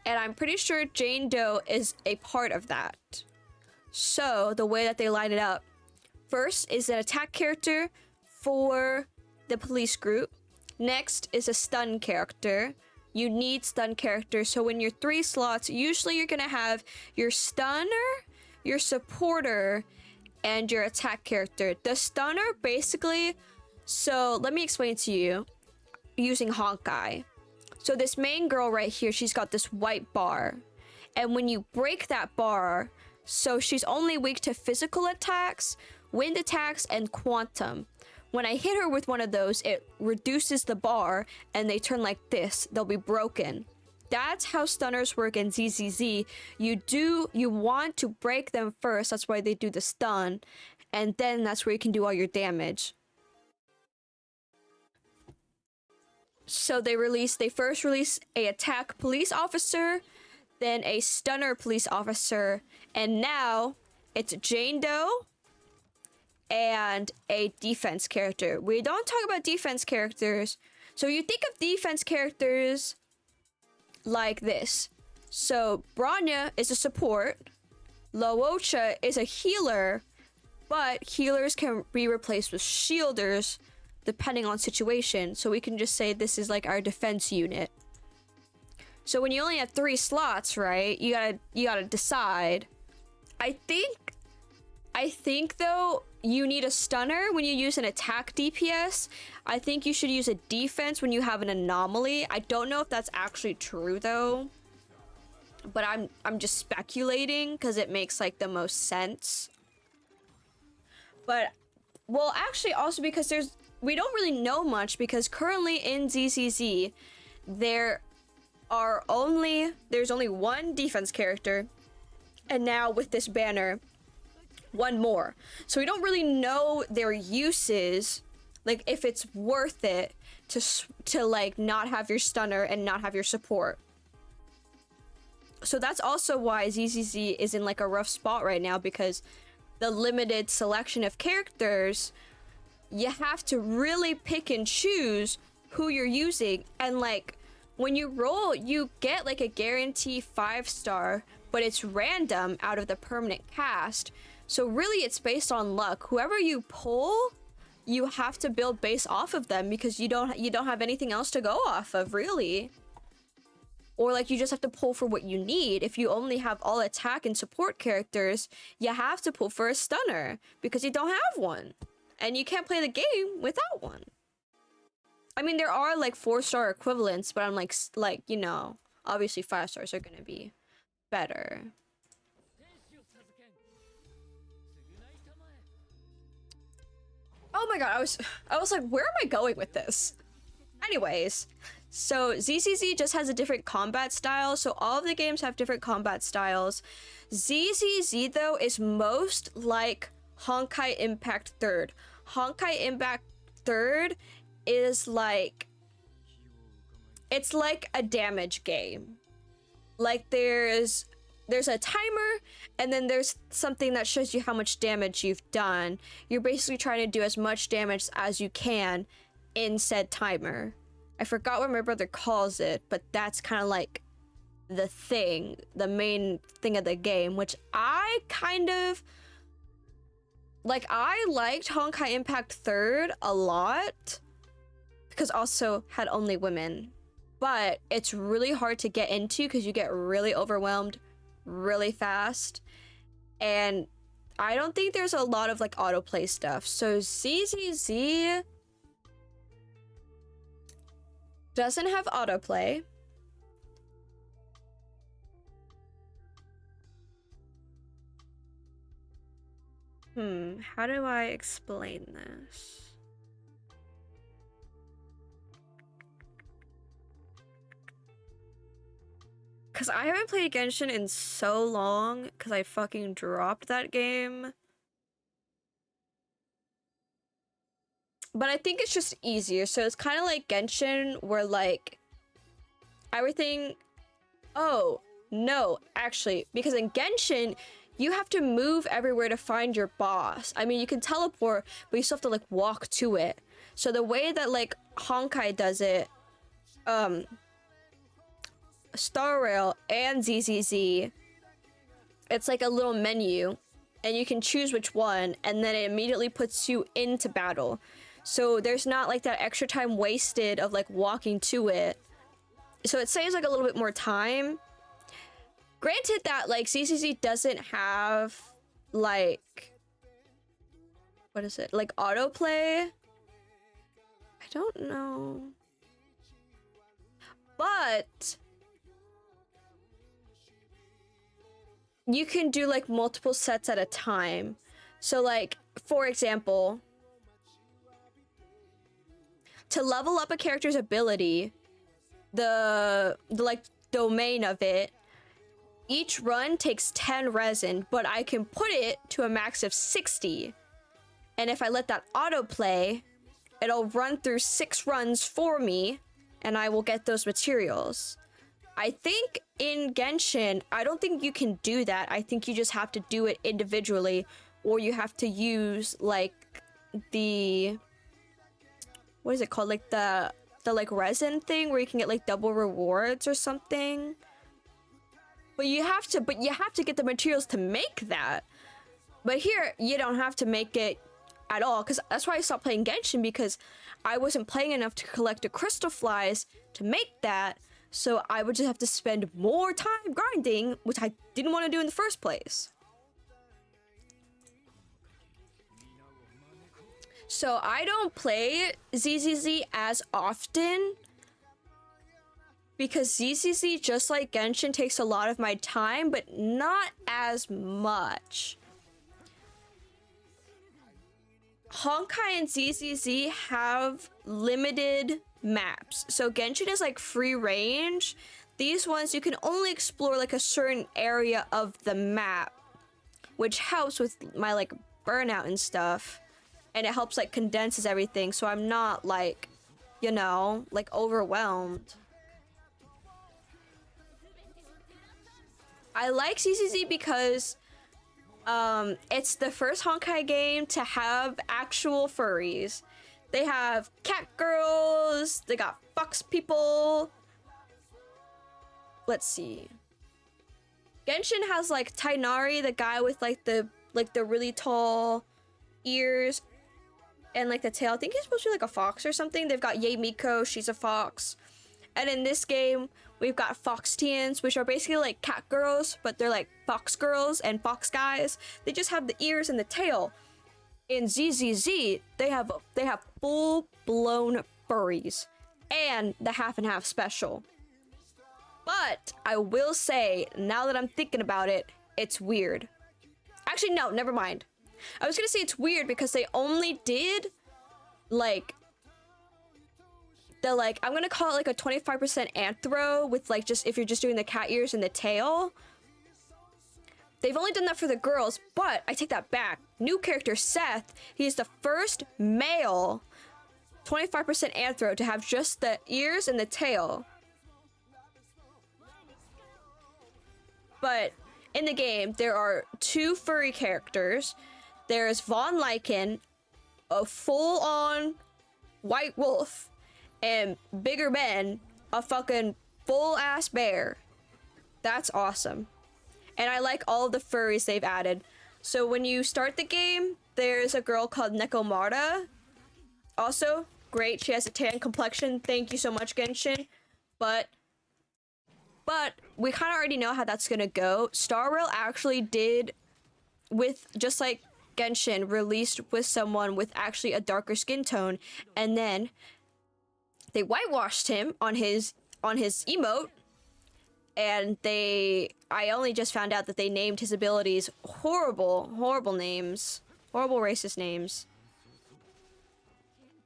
And I'm pretty sure Jane Doe is a part of that. So the way that they line it up, first is an attack character for the police group. Next is a stun character. You need stun characters. So in your 3 slots, usually you're gonna have your stunner, your supporter, and your attack character. The stunner basically, so let me explain to you using Honkai. So this main girl right here, she's got this white bar. And when you break that bar, so she's only weak to physical attacks, wind attacks, and quantum. When I hit her with one of those, it reduces the bar and they turn like this. They'll be broken. That's how stunners work in ZZZ. You want to break them first. That's why they do the stun. And then that's where you can do all your damage. So they first release a attack police officer, then a stunner police officer, and now it's Jane Doe and a defense character. We don't talk about defense characters. So you think of defense characters like this. So Bronya is a support, 𝘨𝘲𝘴 is a healer, but healers can be replaced with shielders depending on situation. So we can just say this is like our defense unit. So when you only have 3 slots, right? You gotta decide. I think though, you need a stunner when you use an attack DPS. I think you should use a defense when you have an anomaly. I don't know if that's actually true though, but I'm just speculating because it makes like the most sense. But well, actually also because we don't really know much, because currently in ZZZ there's only 1 defense character, and now with this banner 1 more. So we don't really know their uses, like if it's worth it to like not have your stunner and not have your support. So that's also why ZZZ is in like a rough spot right now, because the limited selection of characters, you have to really pick and choose who you're using. And like when you roll, you get like a guarantee 5-star, but it's random out of the permanent cast. So really it's based on luck. Whoever you pull, you have to build base off of them, because you don't have anything else to go off of really. Or like you just have to pull for what you need. If you only have all attack and support characters, you have to pull for a stunner because you don't have one. And you can't play the game without one. I mean, there are like 4-star equivalents, but I'm like, you know, obviously 5 stars are gonna be better. Oh my god, I was like, where am I going with this? Anyways, so ZZZ just has a different combat style. So all of the games have different combat styles. ZZZ though is most like Honkai Impact 3rd. Honkai Impact 3rd is like, it's like a damage game. Like there's a timer, and then there's something that shows you how much damage you've done. You're basically trying to do as much damage as you can in said timer. I forgot what my brother calls it, but that's kind of like the main thing of the game, which I kind of like. I liked Honkai Impact 3rd a lot, because also had only women. But it's really hard to get into because you get really overwhelmed really fast. And I don't think there's a lot of like autoplay stuff. So 𝑧𝑧 doesn't have autoplay. How do I explain this? Because I haven't played Genshin in so long because I fucking dropped that game. But I think it's just easier. So it's kind of like Genshin where like everything... Oh, no, actually. Because in Genshin, you have to move everywhere to find your boss. I mean, you can teleport, but you still have to like walk to it. So the way that like Honkai does it, Star Rail and 𝑧𝑧, it's like a little menu and you can choose which one, and then it immediately puts you into battle. So there's not like that extra time wasted of like walking to it. So it saves like a little bit more time. Granted that like 𝑧𝑧 doesn't have like, what is it, like autoplay? I don't know. But you can do like multiple sets at a time. So like, for example, to level up a character's ability, the like domain of it, each run takes 10 resin, but I can put it to a max of 60. And if I let that autoplay, it'll run through 6 runs for me, and I will get those materials. I think in Genshin, I don't think you can do that. I think you just have to do it individually, or you have to use like the, what is it called? Like the like resin thing where you can get like double rewards or something. But you have to get the materials to make that. But here, you don't have to make it at all, because that's why I stopped playing Genshin, because I wasn't playing enough to collect the crystal flies to make that. So I would just have to spend more time grinding, which I didn't want to do in the first place. So I don't play 𝑧𝑧 as often, because 𝑧𝑧, just like Genshin, takes a lot of my time, but not as much. Honkai and 𝑧𝑧 have limited maps. So Genshin is like free range. These ones you can only explore like a certain area of the map, which helps with my like burnout and stuff. And it helps like condenses everything, so I'm not like, you know, like overwhelmed. I like 𝑧𝑧 because it's the first Honkai game to have actual furries. They have cat girls, they got fox people. Let's see. Genshin has like Tighnari, the guy with like the really tall ears and like the tail. I think he's supposed to be like a fox or something. They've got 𝑦𝑚iko, she's a fox. And in this game, we've got fox teens, which are basically like cat girls, but they're like fox girls and fox guys. They just have the ears and the tail. In 𝑧𝑧, they have full-blown furries and the half and half special. But I will say, now that I'm thinking about it, it's weird. Actually, no, never mind. I was gonna say it's weird because they only did like the like, I'm gonna call it like a 25% anthro with like just if you're just doing the cat ears and the tail. They've only done that for the girls, but I take that back. New character Seth, he's the first male 25% anthro to have just the ears and the tail. But in the game, there are 2 furry characters. There's Von Lycan, a full-on white wolf, and Bigger Ben, a fucking full-ass bear. That's awesome. And I like all the furries they've added. So when you start the game, there's a girl called Nekomata. Also, great. She has a tan complexion. Thank you so much, Genshin. But we kind of already know how that's gonna go. Star Rail actually did, with just like Genshin, released with someone with actually a darker skin tone, and then they whitewashed him on his emote, and I only just found out that they named his abilities horrible names, horrible racist names.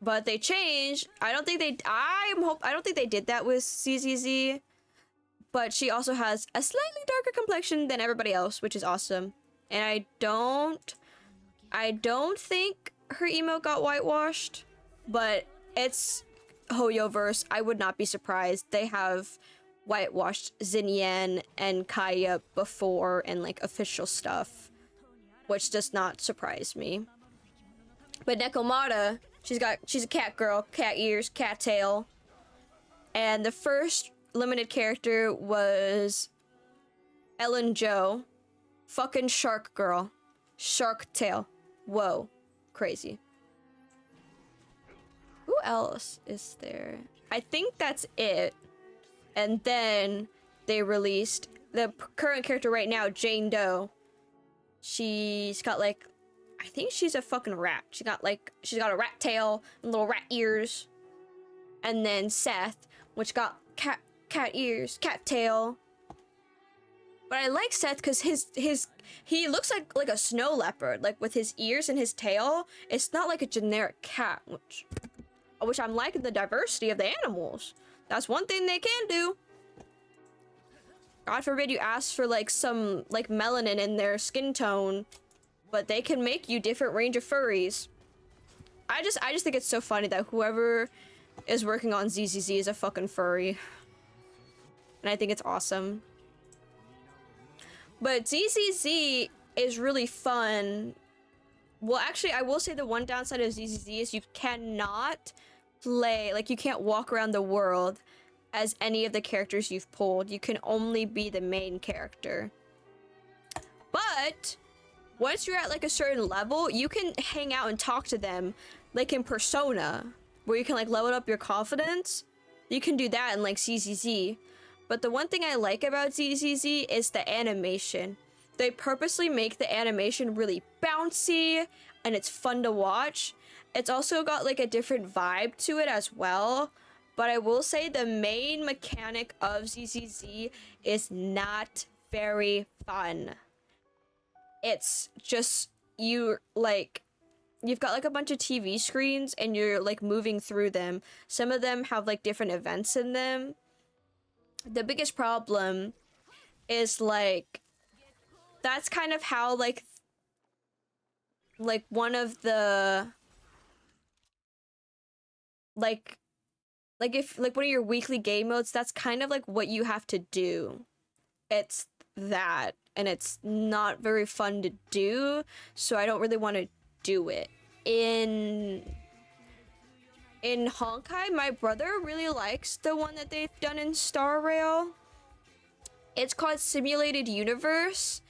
But they changed. I don't think they did that with ZZZ. But she also has a slightly darker complexion than everybody else, which is awesome. And I don't think her emote got whitewashed, but it's 𝘴𝑢verse. I would not be surprised. They have whitewashed Xinyan and Kaya before in like official stuff, which does not surprise me. But 𝘨𝑚𝑎𝑡a, she's a cat girl, cat ears, cat tail. And the first limited character was Ellen Jo, fucking shark girl, shark tail. Whoa, crazy. Who else is there? I think that's it. And then they released the current character right now, Jane Doe. She's got like, I think she's a fucking rat. She's got a rat tail and little rat ears. And then Seth, which got cat ears, cat tail. But I like Seth because he looks like a snow leopard, like with his ears and his tail. It's not like a generic cat, which I'm liking the diversity of the animals. That's one thing they can do. God forbid you ask for like some like melanin in their skin tone, but they can make you different range of furries. I just think it's so funny that whoever is working on ZZZ is a fucking furry. And I think it's awesome. But ZZZ is really fun. Well, actually, I will say the one downside of ZZZ is you cannot play, like you can't walk around the world as any of the characters you've pulled. You can only be the main character. But once you're at like a certain level, you can hang out and talk to them like in Persona, where you can like level up your confidence. You can do that in like ZZZ. But the one thing I like about ZZZ is the animation. They purposely make the animation really bouncy and it's fun to watch. It's also got like a different vibe to it as well. But I will say the main mechanic of ZZZ is not very fun. It's just you've got like a bunch of TV screens and you're like moving through them. Some of them have like different events in them. The biggest problem is like that's kind of how like one of the if like one of your weekly game modes, that's kind of like what you have to do. It's that, and it's not very fun to do, so I don't really want to do it. In Honkai, my brother really likes the one that they've done in Star Rail. It's called Simulated Universe,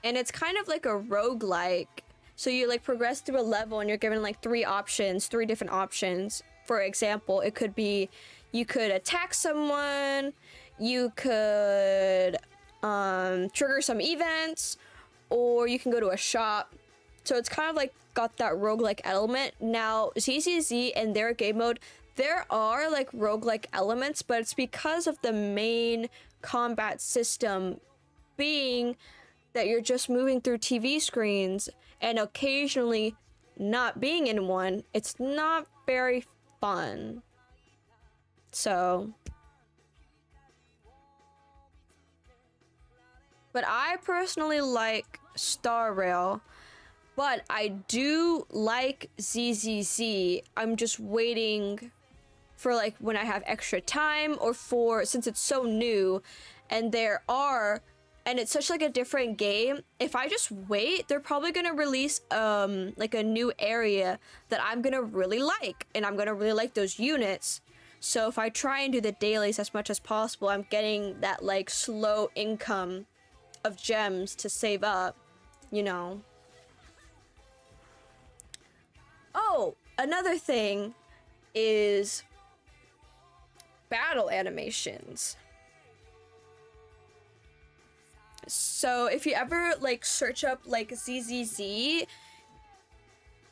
and it's kind of like a roguelike. So you like progress through a level and you're given like three different options. For example, it could be you could attack someone, you could trigger some events, or you can go to a shop. So it's kind of like got that roguelike element. Now, ZZZ and their game mode, there are like roguelike elements, but it's because of the main combat system being that you're just moving through TV screens and occasionally not being in one. It's not very fun. So, but I personally like Star Rail, but I do like ZZZ. I'm just waiting for like when I have extra time, or since it's so new and it's such like a different game. If I just wait, they're probably gonna release like a new area that I'm gonna really like, and I'm gonna really like those units. So if I try and do the dailies as much as possible, I'm getting that like slow income of gems to save up, you know. Oh, another thing, is battle animations. So if you ever like search up like ZZZ,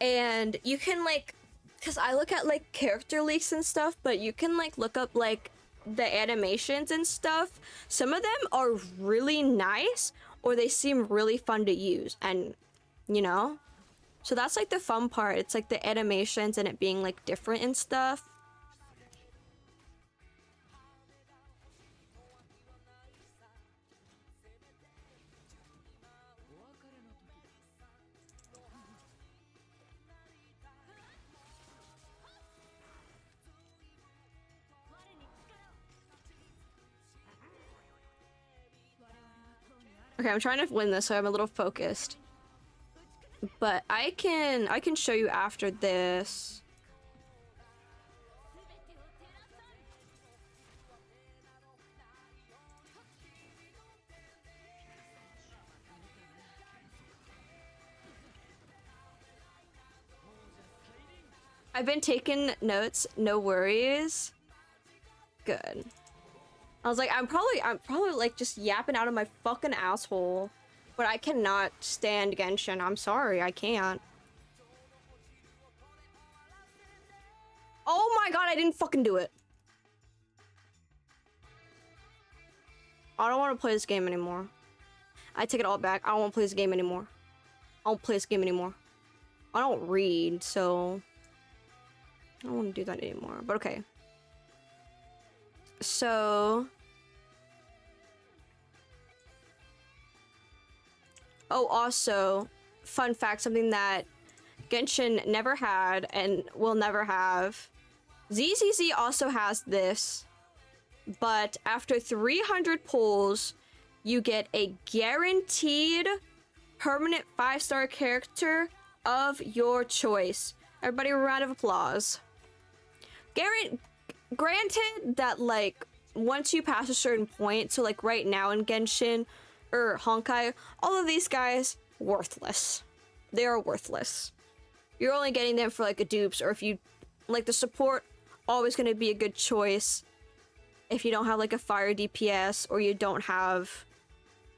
and you can like, because I look at like character leaks and stuff, but you can like look up like the animations and stuff. Some of them are really nice, or they seem really fun to use, and you know, so that's like the fun part. It's like the animations and it being like different and stuff. Okay, I'm trying to win this, so I'm a little focused. But I can show you after this. I've been taking notes, no worries. Good. I was like, I'm probably like just yapping out of my fucking asshole. But I cannot stand Genshin. I'm sorry, I can't. Oh my god, I didn't fucking do it. I don't want to play this game anymore. I take it all back. I don't want to play this game anymore. I don't play this game anymore. I don't read, so I don't want to do that anymore. But okay. So oh, also, fun fact, something that Genshin never had and will never have. ZZZ also has this, but after 300 pulls, you get a guaranteed permanent 5-star character of your choice. Everybody, a round of applause. Granted that, like, once you pass a certain point, so like right now in Genshin, or Honkai, all of these guys, worthless. They are worthless. You're only getting them for like a dupes, or if you like the support, always going to be a good choice if you don't have like a fire DPS or you don't have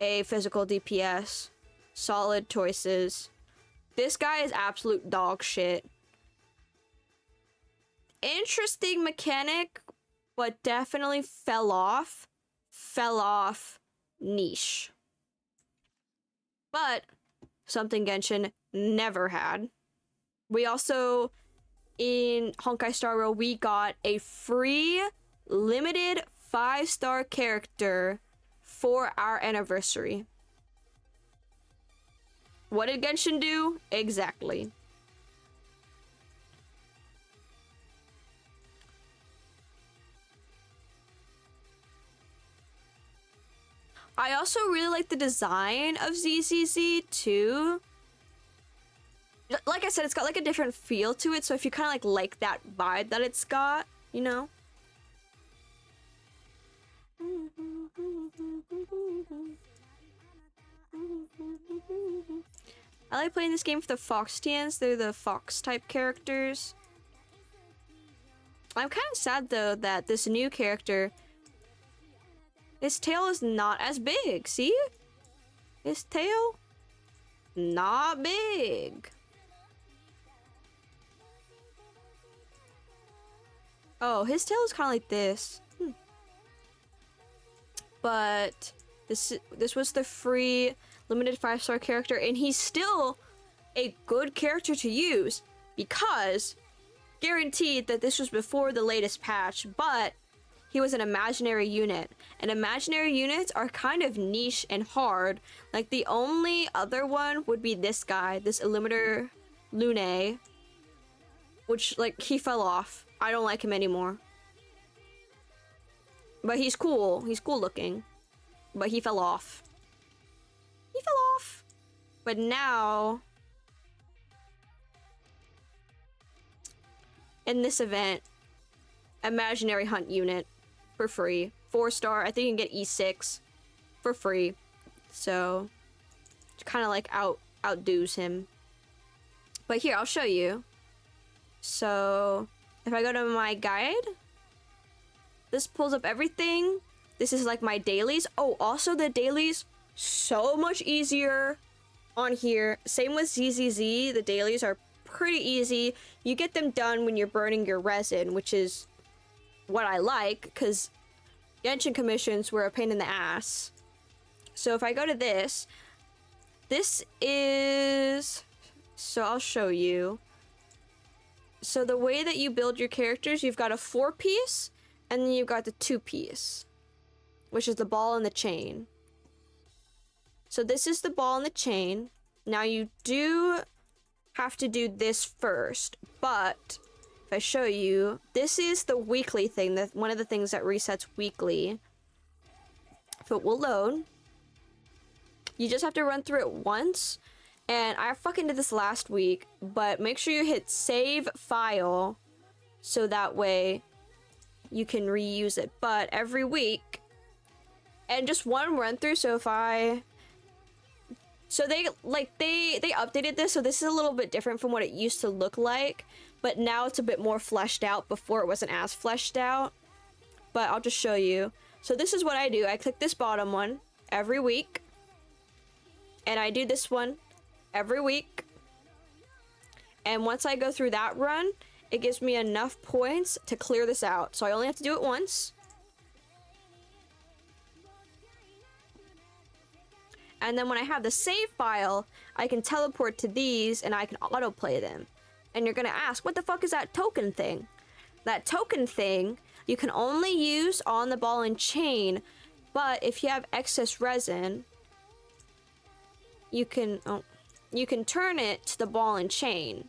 a physical DPS. Solid choices. This guy is absolute dog shit. Interesting mechanic, but definitely fell off niche. But something Genshin never had. We also, in Honkai Star Rail, we got a free limited 5-star character for our anniversary. What did Genshin do? Exactly. I also really like the design of ZZZ too. Like I said, it's got like a different feel to it, so if you kind of like that vibe that it's got, you know. I like playing this game for the Fox TNs. They're the Fox type characters. I'm kind of sad though that this new character, his tail is not as big. See? His tail, not big. Oh, his tail is kind of like this. But this was the free limited 5-star character, and he's still a good character to use because guaranteed that this was before the latest patch, but he was an imaginary unit, and imaginary units are kind of niche and hard. Like the only other one would be this guy, this Illuminator Lune, which like he fell off. I don't like him anymore. But he's cool. He's cool looking. But he fell off. He fell off. But now, in this event, imaginary hunt unit for free. 4-star. I think you can get E6 for free. So, kind of like outdoes him. But here, I'll show you. So, if I go to my guide, this pulls up everything. This is like my dailies. Oh, also the dailies, so much easier on here. Same with ZZZ. The dailies are pretty easy. You get them done when you're burning your resin, which is what I like, because Genshin commissions were a pain in the ass. So if I go to this is... So I'll show you. So the way that you build your characters, you've got a 4-piece, and then you've got the 2-piece, which is the ball and the chain. So this is the ball and the chain. Now you do have to do this first, but if I show you, this is the weekly thing, that one of the things that resets weekly. If it will load, you just have to run through it once. And I fucking did this last week, but make sure you hit save file so that way you can reuse it. But every week, and just one run through. So if I, so they updated this, so this is a little bit different from what it used to look like, but now it's a bit more fleshed out. Before it wasn't as fleshed out, but I'll just show you. So this is what I do. I click this bottom one every week, and I do this one every week. And once I go through that run, it gives me enough points to clear this out. So I only have to do it once. And then when I have the save file, I can teleport to these and I can autoplay them. And you're gonna ask, what the fuck is that token thing? That token thing you can only use on the ball and chain, but if you have excess resin, you can turn it to the ball and chain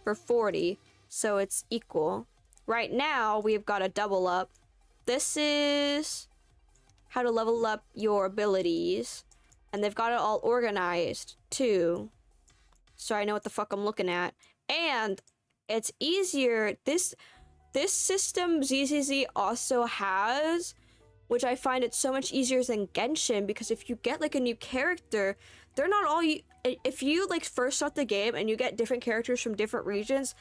for 40, so it's equal. Right now, we've got a double up. This is how to level up your abilities, and they've got it all organized too, so I know what the fuck I'm looking at. And it's easier. This system ZZZ also has, which I find it so much easier than Genshin, because if you get like a new character, they're not all if you like first start the game and you get different characters from different regions,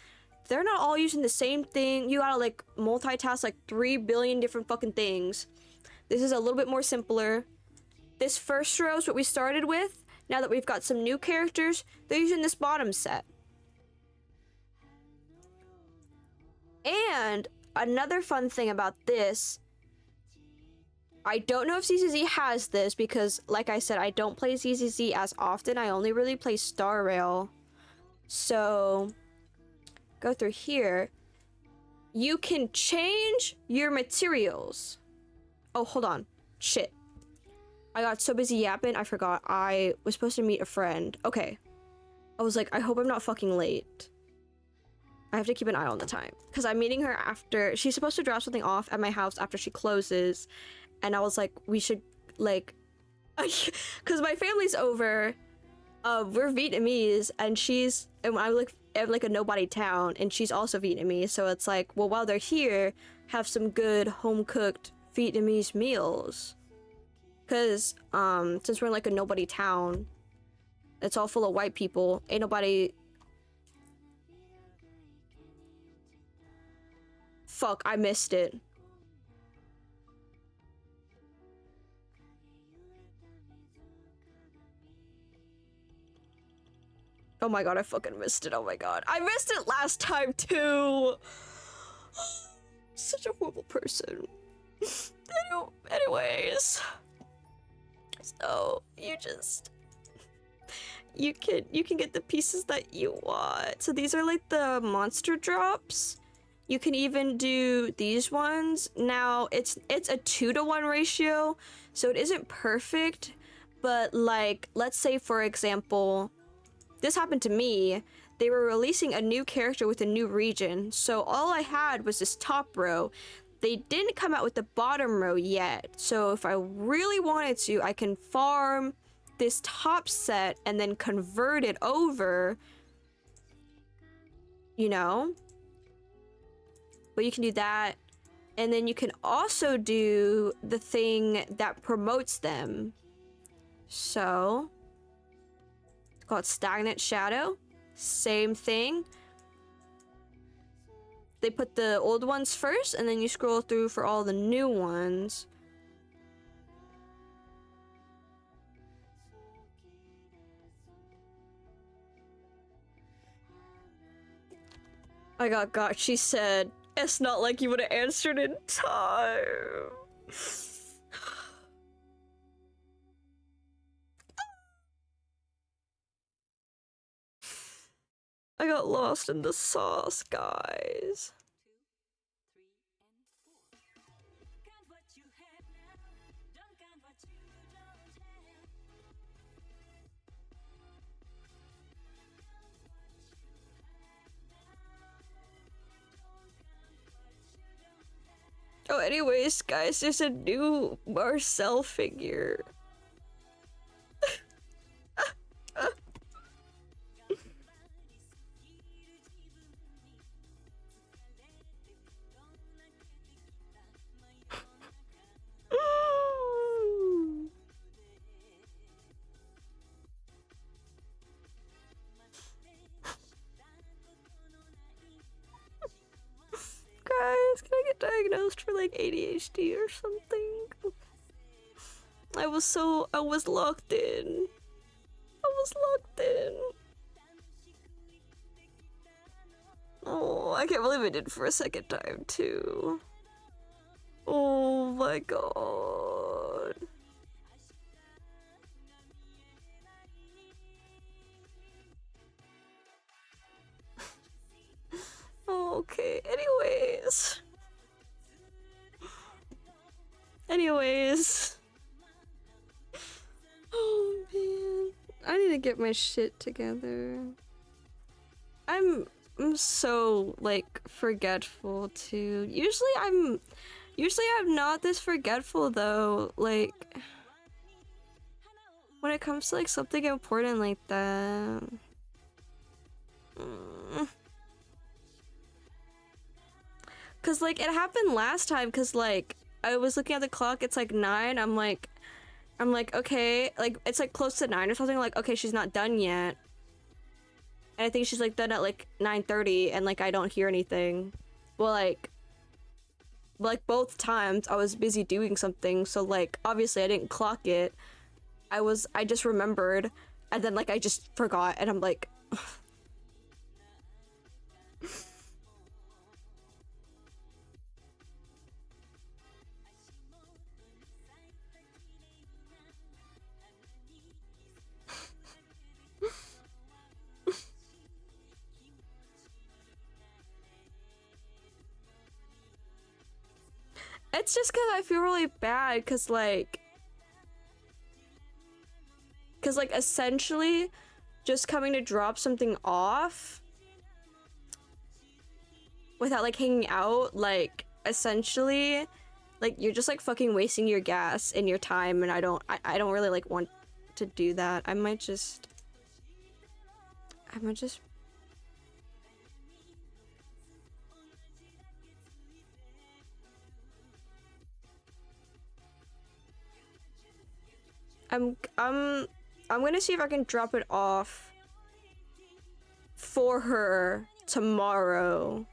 they're not all using the same thing. You gotta like multitask like 3 billion different fucking things. This is a little bit more simpler. This first row is what we started with. Now that we've got some new characters, they're using this bottom set. And another fun thing about this, I don't know if ZZZ has this, because like I said, I don't play ZZZ as often. I only really play Star Rail. So go through here. You can change your materials. Oh, hold on. Shit. I got so busy yapping, I forgot I was supposed to meet a friend. Okay. I was like, I hope I'm not fucking late. I have to keep an eye on the time, because I'm meeting her after. She's supposed to drop something off at my house after she closes. And I was like, we should, like, because my family's over. We're Vietnamese, and I'm like a nobody town, and she's also Vietnamese. So it's like, well, while they're here, have some good home-cooked Vietnamese meals. Because, since we're in like a nobody town, it's all full of white people. Ain't nobody... Fuck, I missed it. Oh my god, I fucking missed it. Oh my god. I missed it last time too. Such a horrible person. Anyways. So, you can get the pieces that you want. So these are like the monster drops. You can even do these ones. Now, it's a 2-to-1 ratio, so it isn't perfect, but like, let's say for example, this happened to me. They were releasing a new character with a new region, so all I had was this top row. They didn't come out with the bottom row yet, so if I really wanted to, I can farm this top set and then convert it over, you know? But you can do that, and then you can also do the thing that promotes them. So, it's called Stagnant Shadow. Same thing. they put the old ones first, and then you scroll through for all the new ones. I got. She said, "It's not like you would have answered in time." I got lost in the sauce, guys. Oh, anyways, guys, there's a new Marcel figure. Guys, can I get diagnosed for like ADHD or something? I was locked in. Oh, I can't believe I did it for a second time too. Oh my god. Okay, anyways. Oh man, I need to get my shit together. I'm so like forgetful too. Usually I'm not this forgetful though, like when it comes to like something important like that. Cause like it happened last time, cause like I was looking at the clock, it's like 9, I'm like okay, like it's like close to 9 or something, like okay, she's not done yet. And I think she's like done at like 9:30 and like I don't hear anything. Well, like both times I was busy doing something, so like obviously I didn't clock it. I just remembered, and then like I just forgot, and I'm like it's just because I feel really bad, because like essentially just coming to drop something off without like hanging out, like essentially like you're just like fucking wasting your gas and your time, and I don't really like want to do that. I might just I'm gonna see if I can drop it off for her tomorrow.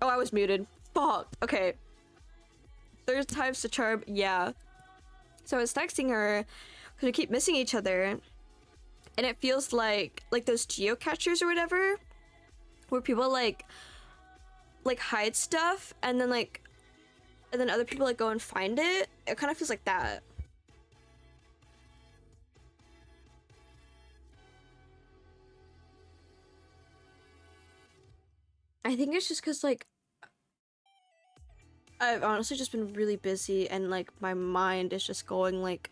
Oh, I was muted. Fuck. Okay. Third time's the charm. Yeah. So I was texting her because we keep missing each other, and it feels like those geocachers or whatever, where people like hide stuff and then other people like go and find it. It kind of feels like that. I think it's just because like I've honestly just been really busy and like my mind is just going like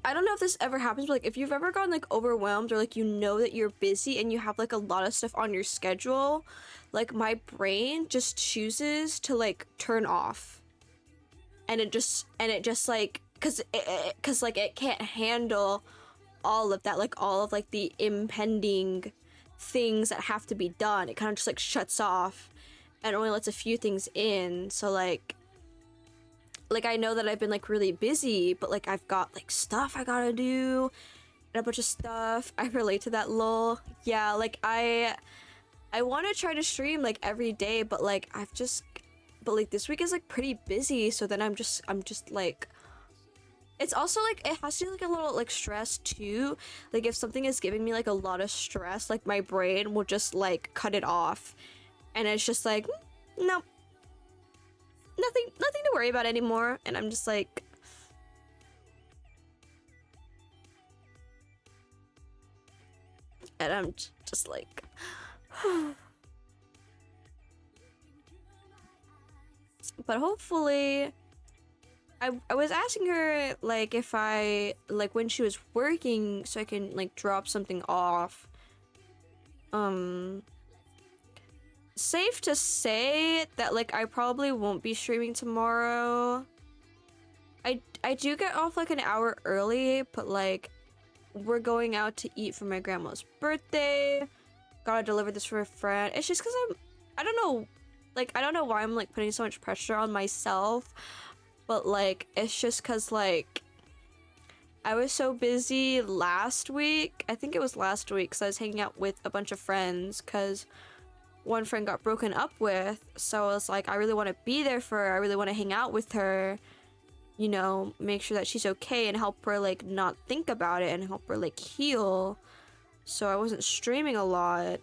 I don't know if this ever happens, but like if you've ever gotten like overwhelmed or like you know that you're busy and you have like a lot of stuff on your schedule, like my brain just chooses to like turn off, and it just like because like it can't handle all of that, like all of like the impending things that have to be done. It kind of just like shuts off and only lets a few things in. So like I know that I've been like really busy, but like I've got like stuff I gotta do and a bunch of stuff. I relate to that, lol. Yeah, like I want to try to stream like every day, but like but like this week is like pretty busy, so then I'm just like, it's also like it has to be like a little like stress too. Like if something is giving me like a lot of stress, like my brain will just like cut it off, and it's just like, nope, nothing to worry about anymore. And I'm just like, and I'm just like but hopefully I was asking her like if I like when she was working so I can like drop something off. Safe to say that like I probably won't be streaming tomorrow. I do get off like an hour early, but like we're going out to eat for my grandma's birthday. Gotta deliver this for a friend. It's just because I don't know, like I don't know why I'm like putting so much pressure on myself, but like it's just because like I was so busy last week. I think it was last week because I was hanging out with a bunch of friends because one friend got broken up with. So I was like, I really want to be there for her. I really want to hang out with her, you know, make sure that she's okay and help her like not think about it and help her like heal. So I wasn't streaming a lot.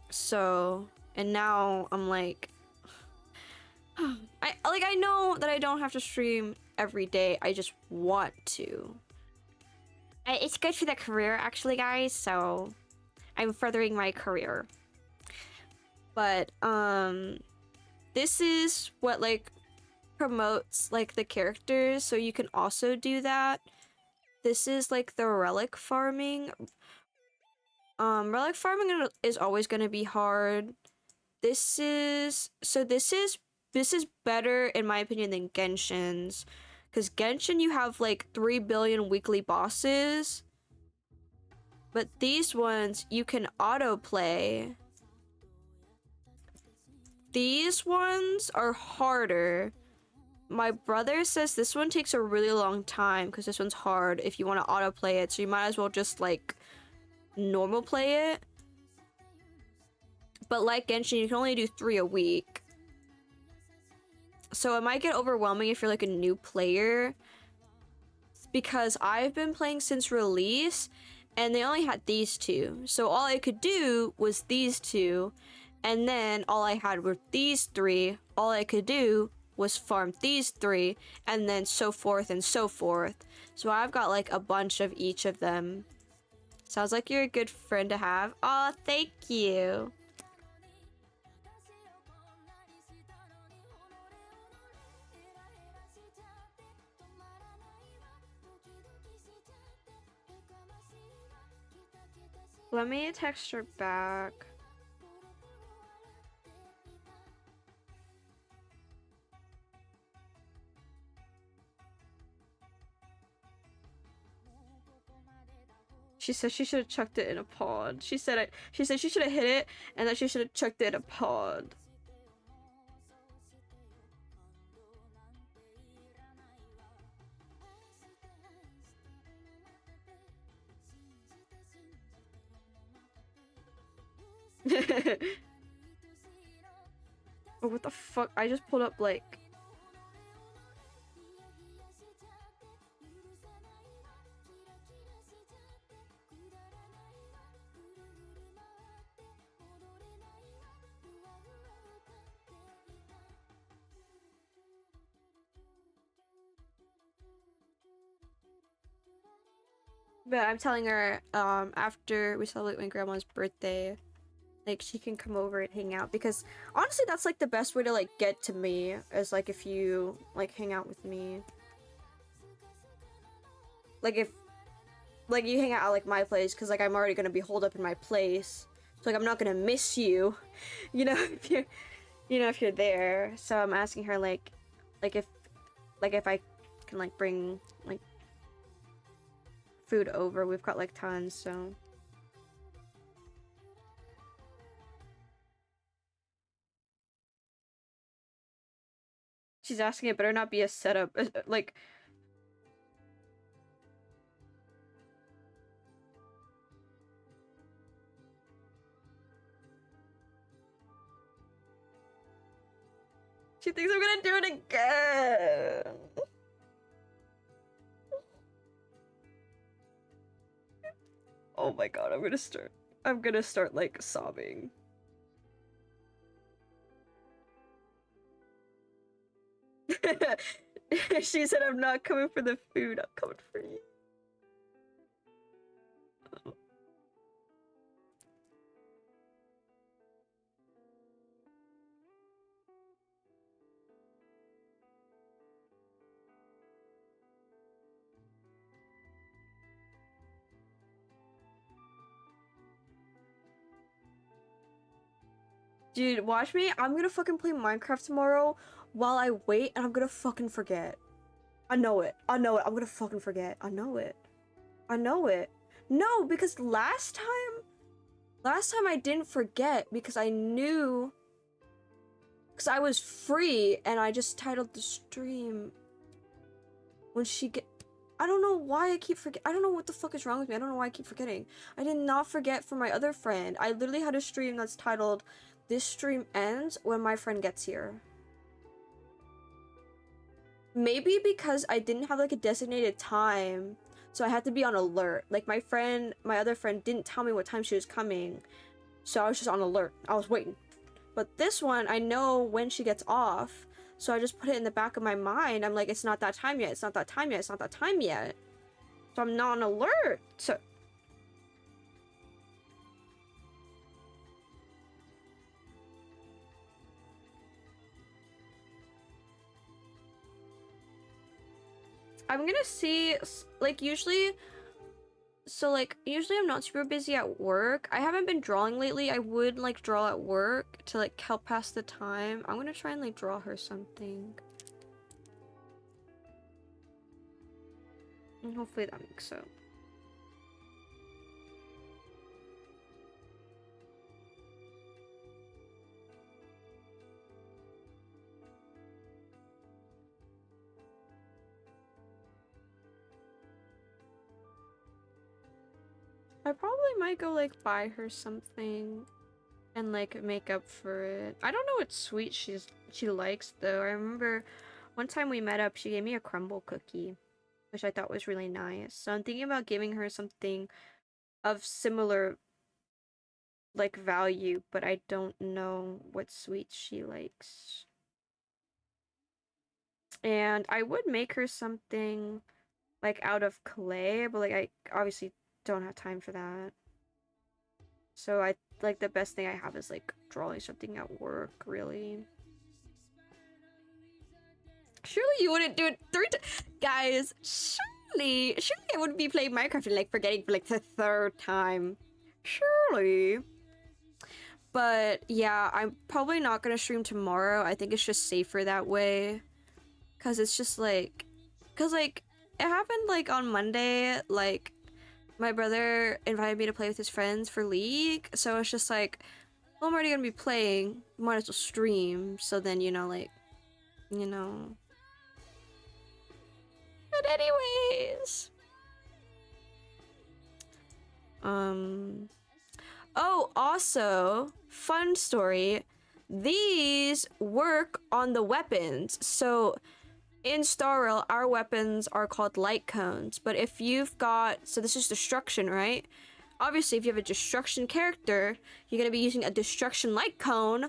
So, and now I'm like, I know that I don't have to stream every day. I just want to. It's good for the career actually, guys, so I'm furthering my career. But this is what like promotes like the characters, so you can also do that. This is like the relic farming. Relic farming is always going to be hard. This is better in my opinion than Genshin's, because Genshin you have like 3 billion weekly bosses, but these ones you can autoplay. These ones are harder. My brother says this one takes a really long time because this one's hard if you want to autoplay it, so you might as well just like normal play it. But like Genshin, you can only do 3 a week. So it might get overwhelming if you're like a new player, because I've been playing since release and they only had these 2. So all I could do was these 2, and then all I had were these 3. All I could do was farm these 3, and then so forth and so forth. So I've got like a bunch of each of them. Sounds like you're a good friend to have. Aw, thank you. Let me text her back. She said she should have chucked it in a pod. She said she should have hit it and that she should have chucked it in a pod. Oh, what the fuck? I just pulled up like... But I'm telling her, after we celebrate my grandma's birthday, like, she can come over and hang out. Because, honestly, that's, like, the best way to, like, get to me. Is, like, if you, like, hang out with me. Like, if... Like, you hang out at, like, my place. Because, like, I'm already gonna be holed up in my place. So, like, I'm not gonna miss you. You know, if you're... You know, if you're there. So, I'm asking her, like, if I can, like, bring, like, food over. We've got like tons, so she's asking it better not be a setup. Like, she thinks I'm gonna do it again. Oh my god, I'm gonna start like sobbing. She said, I'm not coming for the food, I'm coming for you. Dude, watch me. I'm gonna fucking play Minecraft tomorrow while I wait, and I'm gonna fucking forget. I know it. I know it. I'm gonna fucking forget. I know it. I know it. No, because last time I didn't forget because I knew, because I was free and I just titled the stream when she get. I don't know why I keep forget. I don't know what the fuck is wrong with me. I don't know why I keep forgetting. I did not forget for my other friend. I literally had a stream that's titled, "This stream ends when my friend gets here." Maybe because I didn't have like a designated time, so I had to be on alert. Like my other friend didn't tell me what time she was coming, so I was just on alert. I was waiting. But this one, I know when she gets off, so I just put it in the back of my mind. I'm like, it's not that time yet. It's not that time yet. It's not that time yet. So I'm not on alert. So I'm gonna see, like, usually I'm not super busy at work. I haven't been drawing lately. I would, like, draw at work to, like, help pass the time. I'm gonna try and, like, draw her something. And hopefully that makes sense. I probably might go, like, buy her something and, like, make up for it. I don't know what sweet she likes, though. I remember one time we met up, she gave me a crumble cookie, which I thought was really nice. So I'm thinking about giving her something of similar, like, value, but I don't know what sweets she likes. And I would make her something, like, out of clay, but, like, I obviously don't have time for that. So I, like, the best thing I have is, like, drawing something at work, really. Surely you wouldn't do it 3 times. Guys, surely I wouldn't be playing Minecraft and, like, forgetting for, like, the 3rd time. Surely. But, yeah, I'm probably not gonna stream tomorrow. I think it's just safer that way. Because it's just, like... Because, like, it happened, like, on Monday, like... My brother invited me to play with his friends for League, so it's just like, well, I'm already gonna be playing, might as well stream, so then, you know, like, you know. But anyways. Oh, also, fun story. these work on the weapons. So in Star Rail, our weapons are called light cones. But if you've got, so this is destruction, right? Obviously, if you have a destruction character, you're gonna be using a destruction light cone.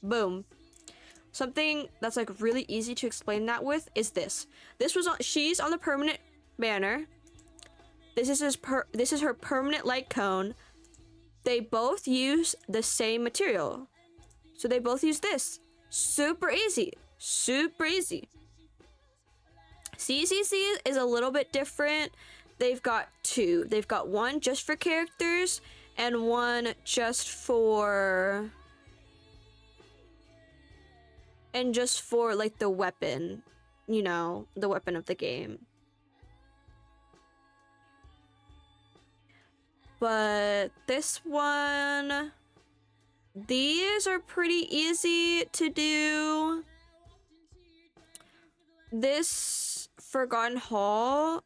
Boom. Something that's like really easy to explain that with is this. This was on, she's on the permanent banner. This is her permanent light cone. They both use the same material. So they both use this. Super easy. Super easy. CCC is a little bit different. They've got two. They've got one just for characters and one just for... and just for like the weapon, you know, the weapon of the game. But this one, these are pretty easy to do. This Forgotten Hall,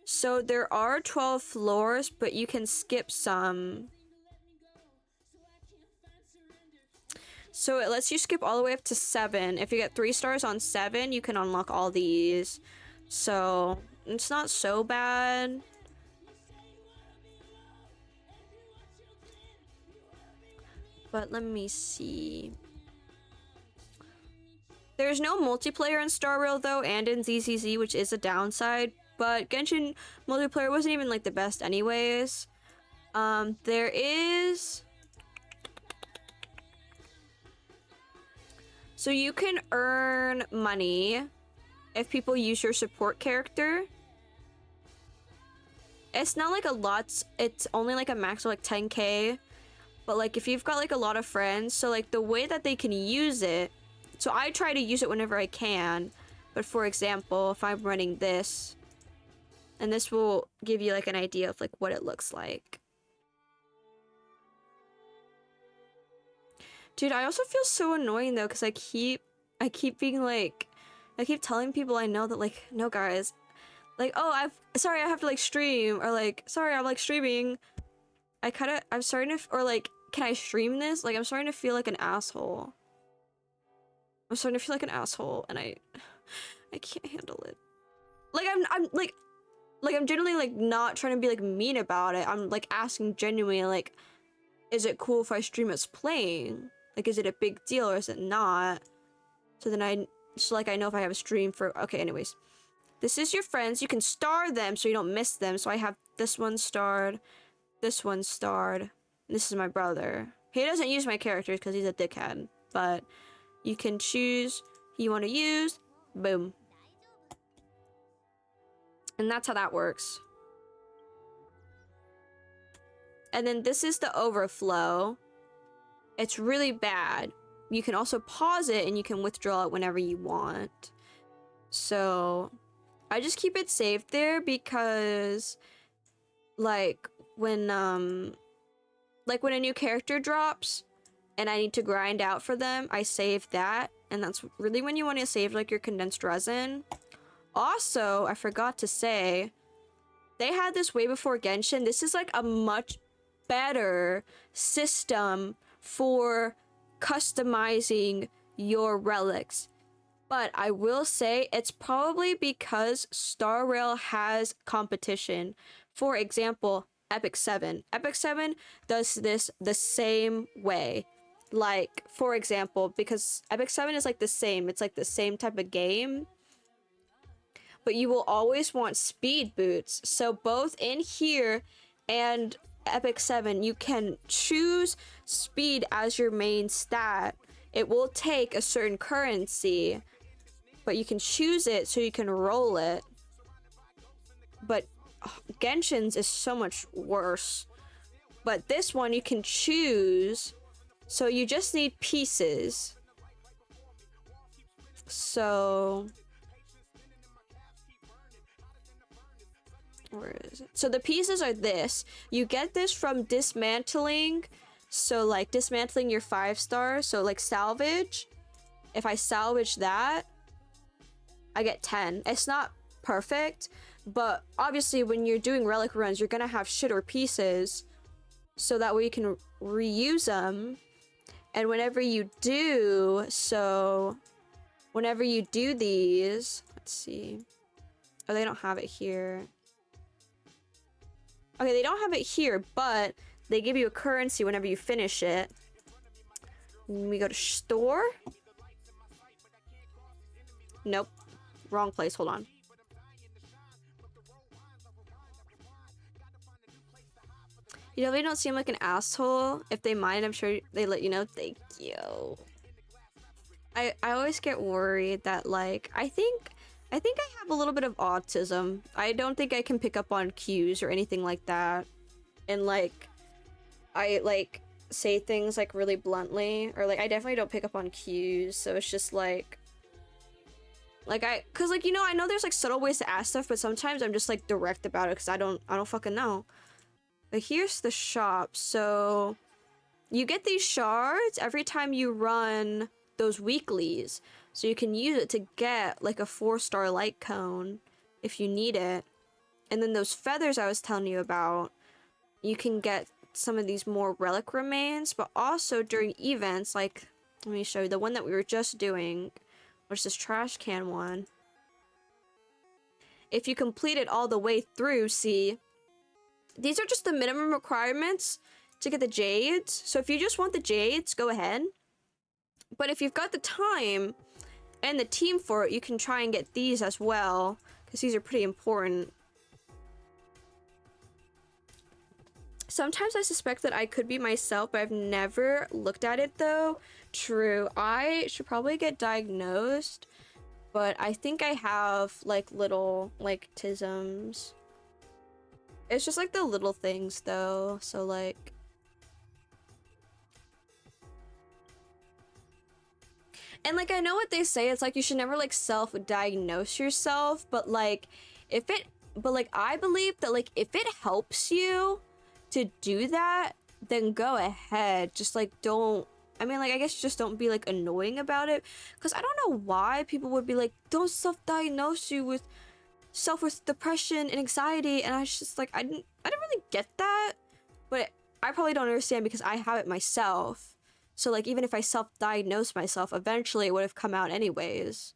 so there are 12 floors, but you can skip some. So it lets you skip all the way up to 7. If you get 3 stars on 7, you can unlock all these. So it's not so bad. But let me see. There's no multiplayer in Star Rail though, and in ZZZ, which is a downside. But Genshin multiplayer wasn't even like the best anyways. There is... So you can earn money if people use your support character. It's not like a lot, it's only like a max of like 10k. But like if you've got like a lot of friends, so like the way that they can use it, so I try to use it whenever I can. But for example, if I'm running this, and this will give you like an idea of like what it looks like. Dude, I also feel so annoying though, because I keep being like, I keep telling people I know that like, no guys, like, oh, sorry, I have to like stream, or like, sorry, I'm like streaming. I'm starting to, or like, can I stream this? Like, I'm starting to feel like an asshole. I'm starting to feel like an asshole, and I can't handle it. Like, I'm genuinely like not trying to be like mean about it. I'm like asking genuinely like, is it cool if I stream us playing? Like, is it a big deal or is it not? So then I know if I have a stream for, okay, anyways. This is your friends. You can star them so you don't miss them. So I have this one starred, this one starred, and this is my brother. He doesn't use my characters because he's a dickhead, but you can choose who you want to use. Boom. And that's how that works. And then this is the overflow. It's really bad. You can also pause it and you can withdraw it whenever you want. So I just keep it saved there because like when a new character drops and I need to grind out for them, I save that. And that's really when you want to save like your condensed resin. Also, I forgot to say, they had this way before Genshin. This is like a much better system for customizing your relics. But I will say it's probably because Star Rail has competition. For example, Epic 7. Epic 7 does this the same way. Like, for example, because Epic 7 is like the same. It's like the same type of game. But you will always want speed boots. So both in here and Epic 7, you can choose speed as your main stat. It will take a certain currency, but you can choose it so you can roll it. But Genshin's is so much worse. But this one you can choose, so you just need pieces. So where is it? So the pieces are this. You get this from dismantling. So like dismantling your 5 stars. So like salvage. If I salvage that, I get 10. It's not perfect, but obviously when you're doing relic runs, you're gonna have shitter pieces. So that way you can reuse them. And whenever you do, so whenever you do these, let's see. Oh, they don't have it here. Okay, they don't have it here, but they give you a currency whenever you finish it. We go to store. Nope. Wrong place. Hold on. You know, they don't seem like an asshole. If they mind, I'm sure they let you know. Thank you. I always get worried that, like, I think I have a little bit of autism. I don't think I can pick up on cues or anything like that. And, like, I, like, say things, like, really bluntly. Or, like, I definitely don't pick up on cues. So it's just, like, cause, like, you know, I know there's, like, subtle ways to ask stuff, but sometimes I'm just, like, direct about it because I don't fucking know. But here's the shop. So you get these shards every time you run those weeklies. So you can use it to get like a 4-star light cone if you need it. And then those feathers I was telling you about, you can get some of these more relic remains, but also during events, like, let me show you the one that we were just doing, which is this trash can one. If you complete it all the way through, see, these are just the minimum requirements to get the jades. So if you just want the jades, go ahead. But if you've got the time and the team for it, you can try and get these as well, because these are pretty important. Sometimes I suspect that I could be myself, but I've never looked at it though. True. I should probably get diagnosed, but I think I have like little like tisms. It's just like the little things though, so like... And like, I know what they say, it's like you should never like self-diagnose yourself, but like, I believe that like, if it helps you to do that, then go ahead. Just like, don't... I mean, like, I guess just don't be like annoying about it, because I don't know why people would be like, don't self-diagnose you with depression and anxiety, and I was just like, I didn't really get that, but I probably don't understand because I have it myself. So like, even if I self-diagnose myself, eventually it would have come out anyways.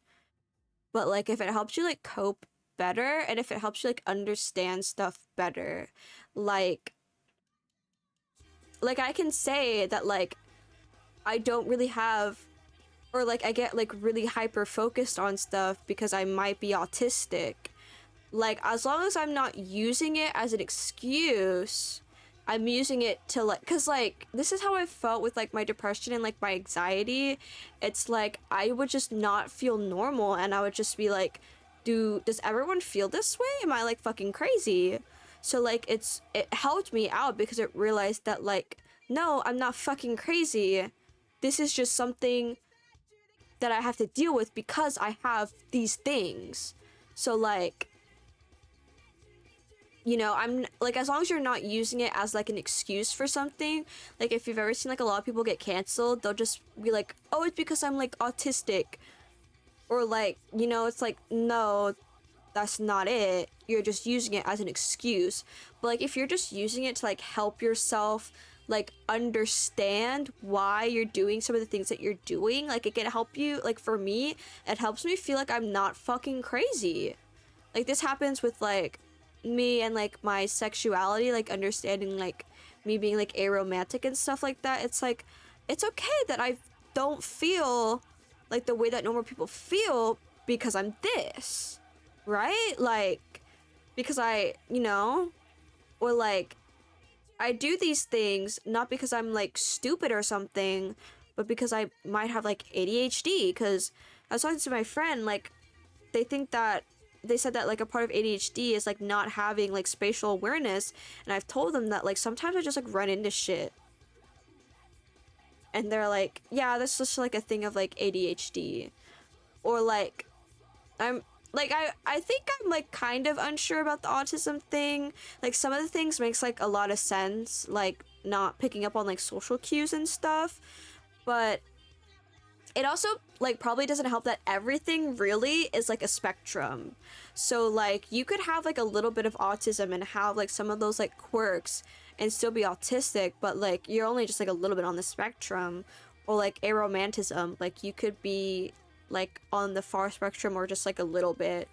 But like, if it helps you like cope better, and if it helps you like understand stuff better, like I can say that like I don't really have, or like I get like really hyper focused on stuff because I might be autistic. Like, as long as I'm not using it as an excuse, I'm using it to like, cause like, this is how I felt with like my depression and like my anxiety. It's like, I would just not feel normal, and I would just be like, does everyone feel this way? Am I like fucking crazy? So like, it helped me out because it realized that like, no, I'm not fucking crazy. This is just something that I have to deal with because I have these things. So like, you know, I'm like, as long as you're not using it as like an excuse for something, like if you've ever seen like a lot of people get canceled, they'll just be like, oh, it's because I'm like autistic, or like, you know, it's like, no, that's not it. You're just using it as an excuse. But like, if you're just using it to like help yourself like understand why you're doing some of the things that you're doing, like it can help you. Like for me, it helps me feel like I'm not fucking crazy. Like this happens with like me and like my sexuality, like understanding like me being like aromantic and stuff like that. It's like, it's okay that I don't feel like the way that normal people feel because I'm this, right? Like, because I, you know, or like I do these things not because I'm like stupid or something, but because I might have like ADHD. Because I was talking to my friend, like they said that like a part of ADHD is like not having like spatial awareness, and I've told them that like sometimes I just like run into shit, and they're like, yeah, that's just like a thing of like ADHD. Or like, I'm like, I think I'm like kind of unsure about the autism thing. Like some of the things makes like a lot of sense, like not picking up on like social cues and stuff, but it also like probably doesn't help that everything really is like a spectrum. So like you could have like a little bit of autism and have like some of those like quirks and still be autistic, but like you're only just like a little bit on the spectrum. or like aromantism. Like you could be like on the far spectrum or just like a little bit.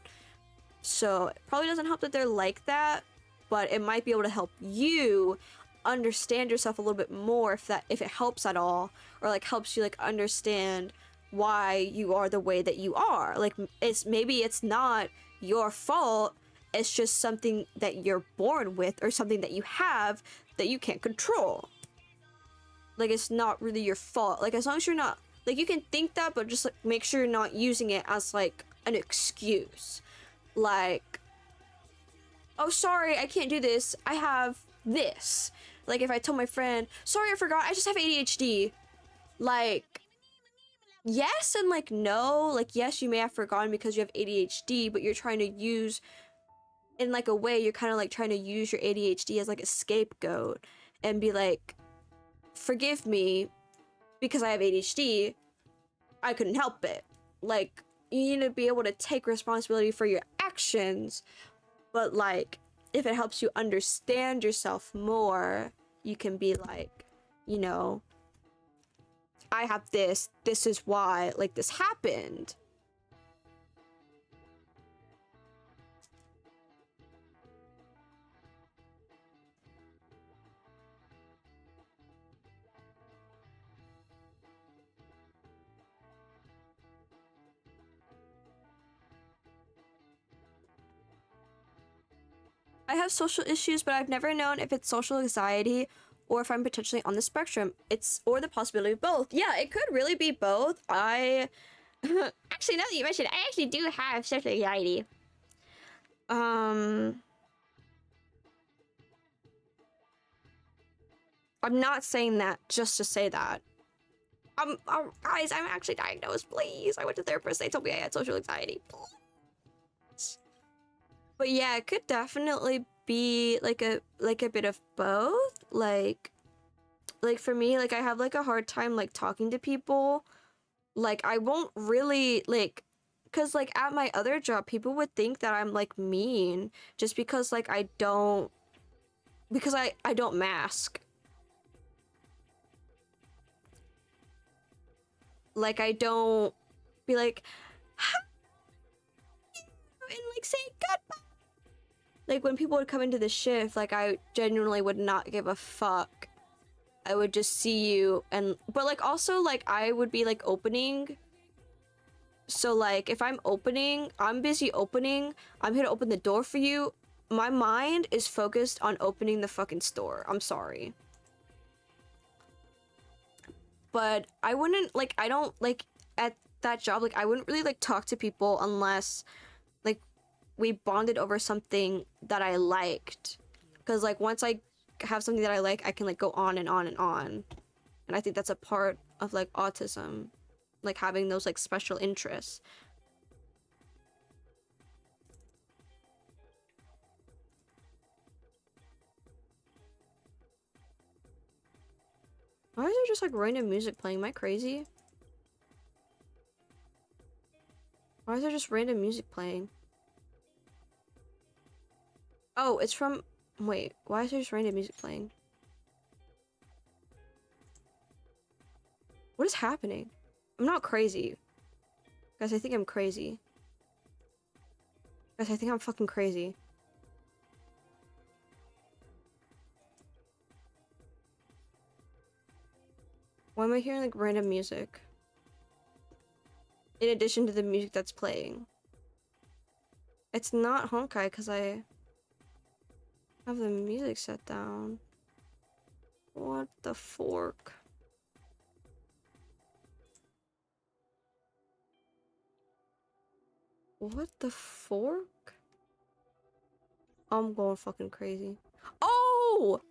So it probably doesn't help that they're like that, but it might be able to help you understand yourself a little bit more if it helps at all, or like helps you like understand why you are the way that you are. Like maybe it's not your fault, it's just something that you're born with or something that you have that you can't control. Like it's not really your fault. Like as long as you're not, like you can think that, but just like make sure you're not using it as like an excuse. Like, oh sorry, I can't do this, I have this. Like if I told my friend, sorry I forgot, I just have ADHD. Like, yes and like no. Like yes, you may have forgotten because you have ADHD, but you're trying to use, in like a way, you're kind of like trying to use your ADHD as like a scapegoat and be like, forgive me because I have ADHD, I couldn't help it. Like, you need to be able to take responsibility for your actions, but like if it helps you understand yourself more, you can be like, you know, I have this is why like this happened. I have social issues, but I've never known if it's social anxiety or if I'm potentially on the spectrum. It's, or the possibility of both. Yeah, it could really be both. I actually, now that you mentioned it, I actually do have social anxiety. I'm not saying that just to say that. Guys, I'm actually diagnosed, please. I went to therapist, they told me I had social anxiety. Please. But yeah, it could definitely be like a bit of both. Like for me, like I have like a hard time like talking to people. Like I won't really like, cause like at my other job, people would think that I'm like mean just because like I don't mask. Like I don't be like, hi, and like say goodbye. Like when people would come into the shift, like I genuinely would not give a fuck. I would just see you, and but like also like I would be like opening. So like if I'm opening, I'm busy opening, I'm here to open the door for you. My mind is focused on opening the fucking store. I'm sorry. But I wouldn't like, I don't like at that job, like I wouldn't really like talk to people unless like we bonded over something that I liked. Because like once I have something that I like, I can like go on and on and on. And I think that's a part of like autism, like having those like special interests. Why is there just like random music playing? Am I crazy? Why is there just random music playing? Oh, it's from... Wait, why is there just random music playing? What is happening? I'm not crazy. Guys, I think I'm crazy. Guys, I think I'm fucking crazy. Why am I hearing like random music? In addition to the music that's playing. It's not Honkai because I have the music set down. What the fork? What the fork? I'm going fucking crazy. Oh!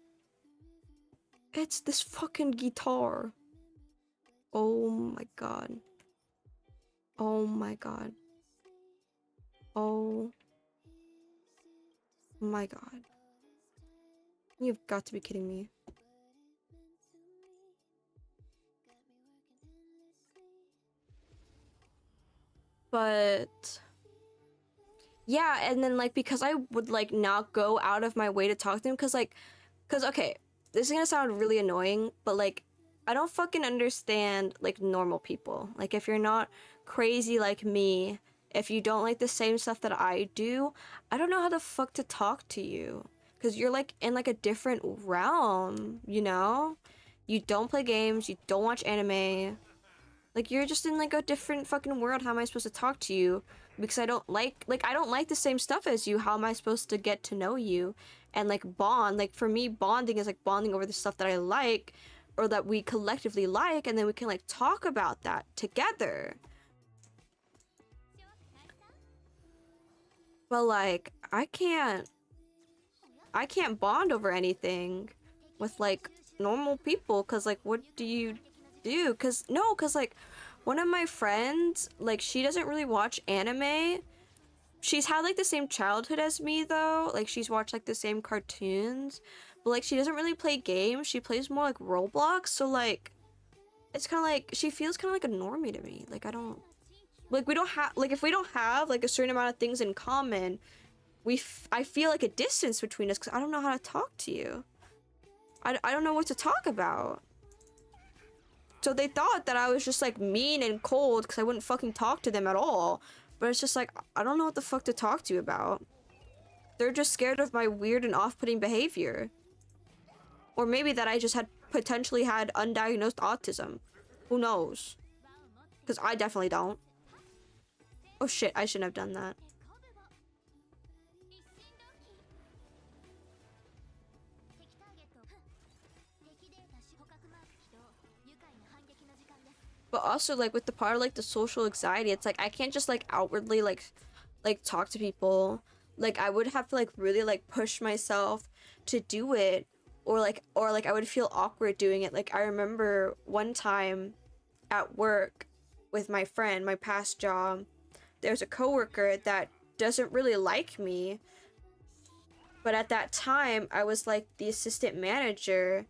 It's this fucking guitar. Oh my god. Oh my god. Oh my god. You've got to be kidding me. But yeah, and then like because I would like not go out of my way to talk to them, because okay, this is gonna sound really annoying, but like I don't fucking understand like normal people. Like if you're not crazy like me, if you don't like the same stuff that I do, I don't know how the fuck to talk to you. Cause you're like in like a different realm, you know? You don't play games, you don't watch anime. Like you're just in like a different fucking world. How am I supposed to talk to you? Because I don't like I don't like the same stuff as you. How am I supposed to get to know you and like bond? Like for me, bonding is like bonding over the stuff that I like or that we collectively like, and then we can like talk about that together. But like I can't bond over anything with like normal people, because like what do you do? Because no, because like one of my friends, like she doesn't really watch anime. She's had like the same childhood as me though, like she's watched like the same cartoons, but like she doesn't really play games. She plays more like Roblox, so like it's kind of like she feels kind of like a normie to me. Like I don't like we don't have like if we don't have like a certain amount of things in common, I feel like a distance between us because I don't know how to talk to you. I don't know what to talk about. So they thought that I was just like mean and cold because I wouldn't fucking talk to them at all. But it's just like, I don't know what the fuck to talk to you about. They're just scared of my weird and off-putting behavior. Or maybe that I just had potentially had undiagnosed autism. Who knows? Because I definitely don't. Oh shit, I shouldn't have done that. But also like with the part of like the social anxiety, it's like I can't just like outwardly like talk to people. Like I would have to like really like push myself to do it, or like I would feel awkward doing it. Like I remember one time at work with my friend, my past job, there's a coworker that doesn't really like me, but at that time I was like the assistant manager.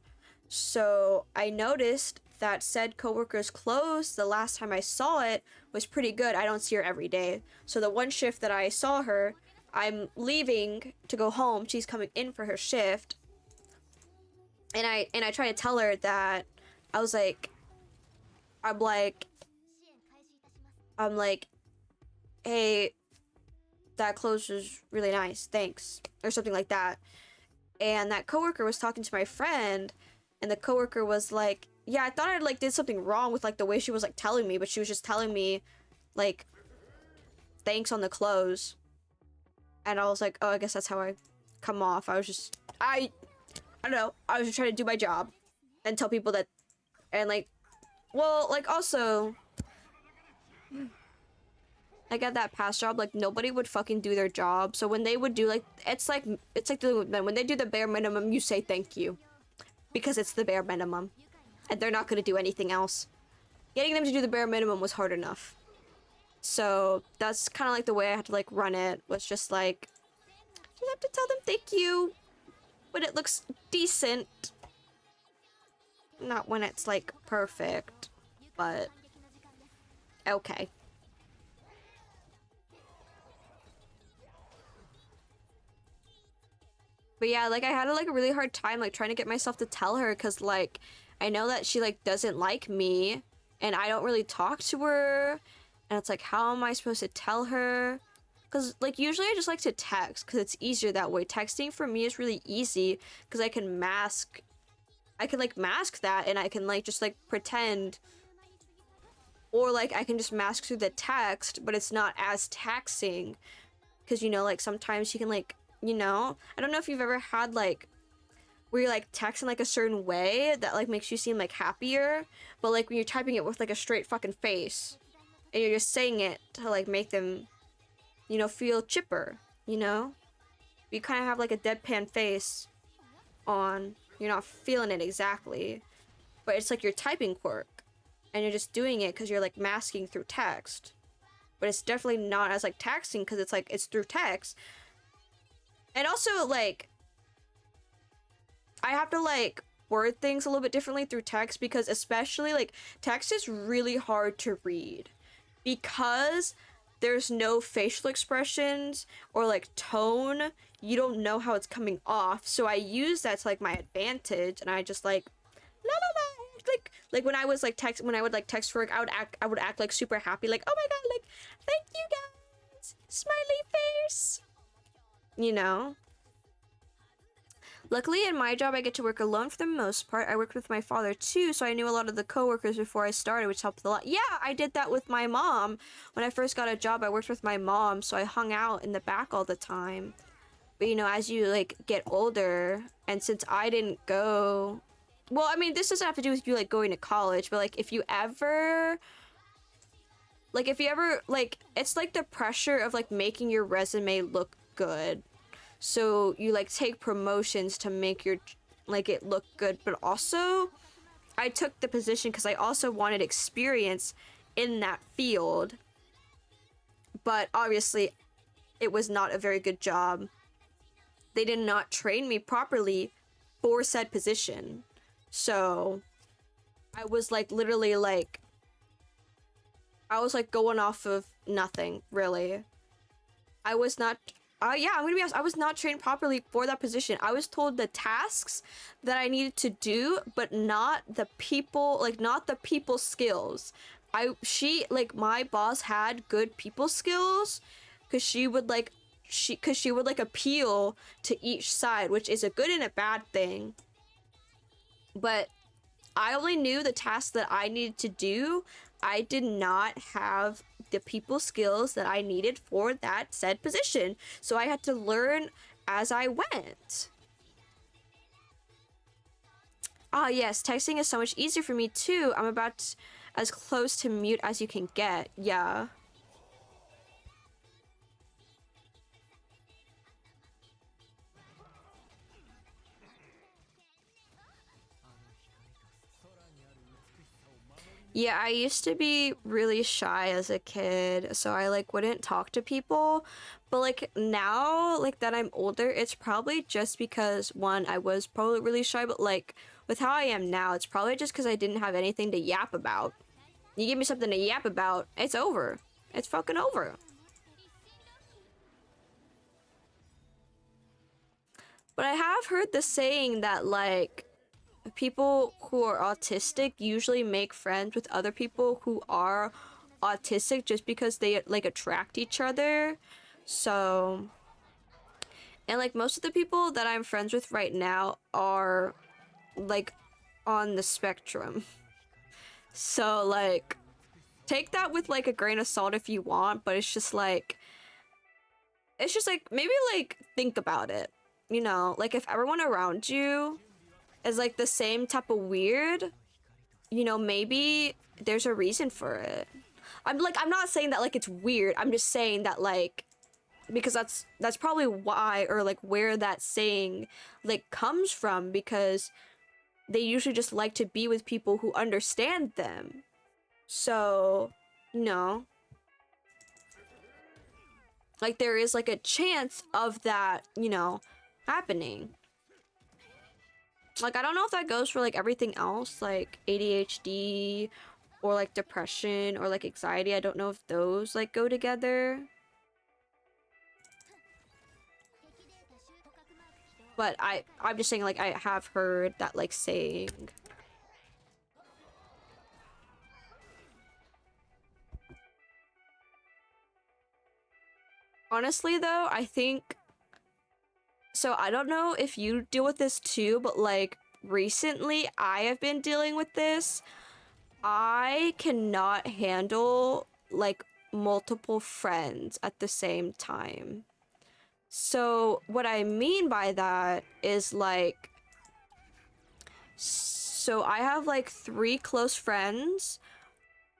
So I noticed that said coworker's clothes, the last time I saw it, was pretty good. I don't see her every day. So the one shift that I saw her, I'm leaving to go home. She's coming in for her shift. And I try to tell her that I was like, I'm like, hey, that clothes was really nice, thanks, or something like that. And that coworker was talking to my friend, and the coworker was like, yeah, I thought I like did something wrong with like the way she was like telling me, but she was just telling me like thanks on the clothes. And I was like, oh, I guess that's how I come off. I was just I don't know, I was just trying to do my job and tell people that. And like, well, like also like at that past job, like nobody would fucking do their job. So when they would do like it's like when they do the bare minimum, you say thank you, because it's the bare minimum and they're not going to do anything else. Getting them to do the bare minimum was hard enough. So that's kind of like the way I had to like run it, was just like, you have to tell them thank you when it looks decent, not when it's like perfect, but okay. But yeah, like I had a like a really hard time like trying to get myself to tell her, because like I know that she like doesn't like me and I don't really talk to her, and it's like, how am I supposed to tell her? Because like usually I just like to text because it's easier that way. Texting for me is really easy because I can like mask that, and I can like just like pretend, or like I can just mask through the text, but it's not as taxing because, you know, like sometimes you can like, you know, I don't know if you've ever had like where you're like text in like a certain way that like makes you seem like happier, but like when you're typing it with like a straight fucking face and you're just saying it to like make them, you know, feel chipper, you know, you kind of have like a deadpan face on, you're not feeling it exactly, but it's like your typing quirk and you're just doing it because you're like masking through text, but it's definitely not as like taxing because it's like it's through text. And also like I have to like word things a little bit differently through text, because especially like text is really hard to read because there's no facial expressions or like tone. You don't know how it's coming off, so I use that to like my advantage, and I just like la la la like when I was like when I would like text for work, I would act like super happy, like, oh my god, like, thank you guys, smiley face, you know. Luckily in my job I get to work alone for the most part. I worked with my father too, so I knew a lot of the coworkers before I started, which helped a lot. Yeah, I did that with my mom. When I first got a job, I worked with my mom, so I hung out in the back all the time. But you know, as you like get older, and since I didn't go, well, I mean, this doesn't have to do with you like going to college, but like if you ever like, it's like the pressure of like making your resume look good. So you like take promotions to make your like it look good, but also I took the position because I also wanted experience in that field. But obviously it was not a very good job. They did not train me properly for said position. So I was like literally like, I was like going off of nothing, really. I was not, yeah, I'm gonna be honest, I was not trained properly for that position. I was told the tasks that I needed to do, but not the people, like not the people skills. My boss had good people skills because she would like appeal to each side, which is a good and a bad thing. But I only knew the tasks that I needed to do. I did not have the people skills that I needed for that said position. So I had to learn as I went. Ah, yes, texting is so much easier for me too. I'm about as close to mute as you can get. Yeah. Yeah, I used to be really shy as a kid, so I like wouldn't talk to people. But like now, like that I'm older, it's probably just because one, I was probably really shy, but like with how I am now, it's probably just because I didn't have anything to yap about. You give me something to yap about, it's over. It's fucking over. But I have heard the saying that like people who are autistic usually make friends with other people who are autistic just because they like attract each other. So, and like most of the people that I'm friends with right now are like on the spectrum. So like take that with like a grain of salt if you want, but it's just like maybe like think about it. You know, like if everyone around you is like the same type of weird, you know, maybe there's a reason for it. I'm not saying that like it's weird. I'm just saying that like, because that's probably why, or like where that saying like comes from, because they usually just like to be with people who understand them. So, you know, like there is like a chance of that, you know, happening. Like, I don't know if that goes for like everything else, like ADHD or like depression or like anxiety. I don't know if those like go together. But I'm just saying, like, I have heard that like saying. Honestly though, I think, so I don't know if you deal with this too, but like recently I have been dealing with this. I cannot handle like multiple friends at the same time. So what I mean by that is like, so I have like 3 close friends,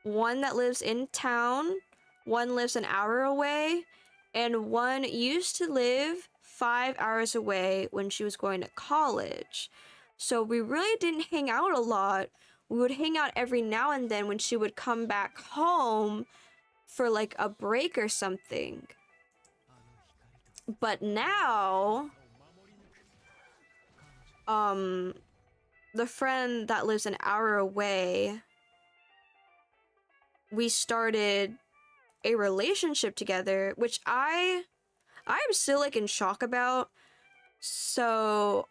one that lives in town, one lives an hour away, and one used to live 5 hours away when she was going to college. So we really didn't hang out a lot. We would hang out every now and then when she would come back home for like a break or something. But now, the friend that lives an hour away, we started a relationship together, which I'm still like in shock about. So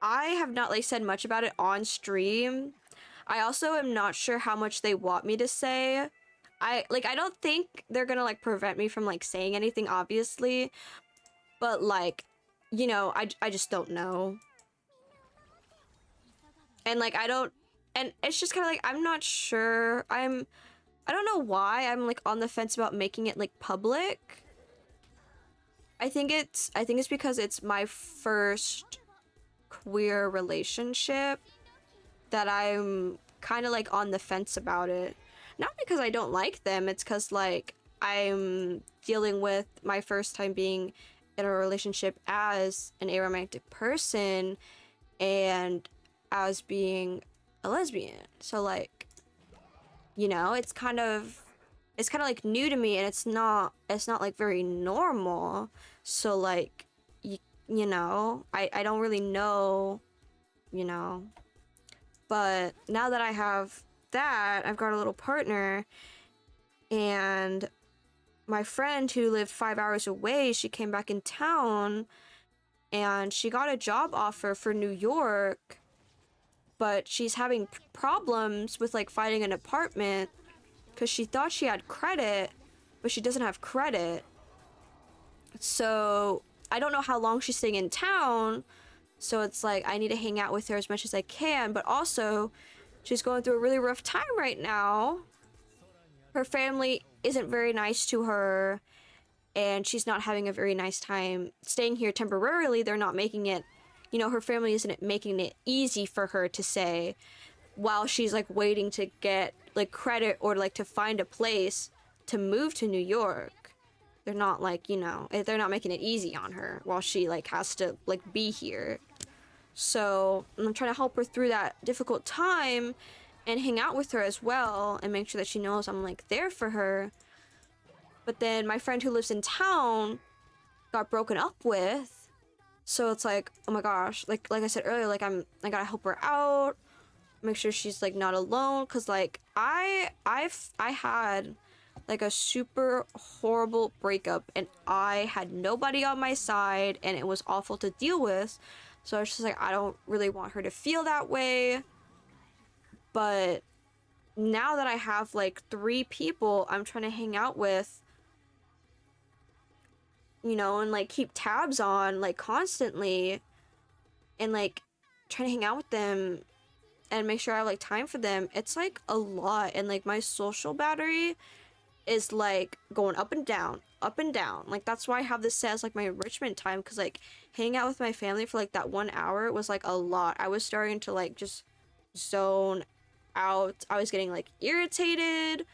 I have not like said much about it on stream. I also am not sure how much they want me to say. I don't think they're gonna like prevent me from like saying anything, obviously, but like, you know, I just don't know. And like and it's just kind of like, I'm not sure. I don't know why I'm like on the fence about making it like public. I think it's because it's my first queer relationship that I'm kind of like on the fence about it. Not because I don't like them, it's because like I'm dealing with my first time being in a relationship as an aromantic person and as being a lesbian. So like, you know, it's kind of like new to me, and it's not like very normal. So like, you know, I don't really know, you know. But now that I have that, I've got a little partner, and my friend who lived 5 hours away, she came back in town and she got a job offer for New York, but she's having problems with like finding an apartment because she thought she had credit, but she doesn't have credit. So I don't know how long she's staying in town. So it's like, I need to hang out with her as much as I can, but also she's going through a really rough time right now. Her family isn't very nice to her, and she's not having a very nice time staying here temporarily. They're not making it, you know, her family isn't making it easy for her to say, while she's like waiting to get like credit or like to find a place to move to New York. They're not like, you know, they're not making it easy on her while she like has to like be here. So I'm trying to help her through that difficult time and hang out with her as well and make sure that she knows I'm like there for her. But then my friend who lives in town got broken up with. So it's like, oh my gosh, like I said earlier, like I gotta help her out, make sure she's like not alone, cause like I had like a super horrible breakup and I had nobody on my side and it was awful to deal with. So I was just like, I don't really want her to feel that way. But now that I have like 3 people I'm trying to hang out with, you know, and like keep tabs on like constantly, and like trying to hang out with them and make sure I have like time for them, it's like a lot. And like my social battery is like going up and down, up and down. Like that's why I have this set as like my enrichment time, because like hanging out with my family for like that 1 hour was like a lot. I was starting to like just zone out. I was getting like irritated,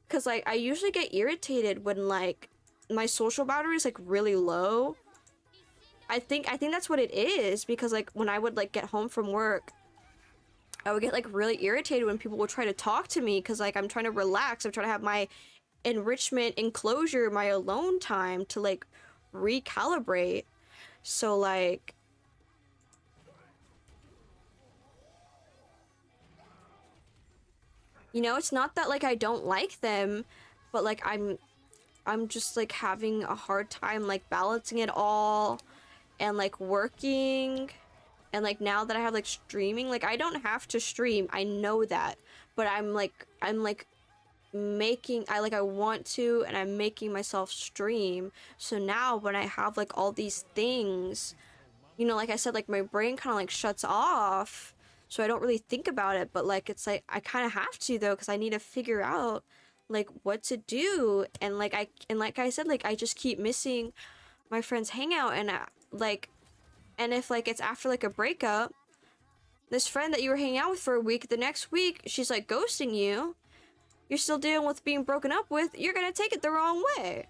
because like I usually get irritated when like my social battery is like really low. I think that's what it is, because like when I would like get home from work, I would get like really irritated when people would try to talk to me, because like I'm trying to relax, I'm trying to have my enrichment enclosure, my alone time to like recalibrate. So like, you know, it's not that like I don't like them, but like I'm just like having a hard time like balancing it all and like working. And like now that I have like streaming, like I don't have to stream, I know that, but I'm like making, I want to, and I'm making myself stream. So now when I have like all these things, you know, like I said, like my brain kind of like shuts off, so I don't really think about it. But like it's like I kind of have to though, because I need to figure out like what to do. And like I said, like I just keep missing my friends hangout. And like, and if like it's after like a breakup, this friend that you were hanging out with for a week, the next week she's like ghosting you, you're still dealing with being broken up with, you're gonna take it the wrong way.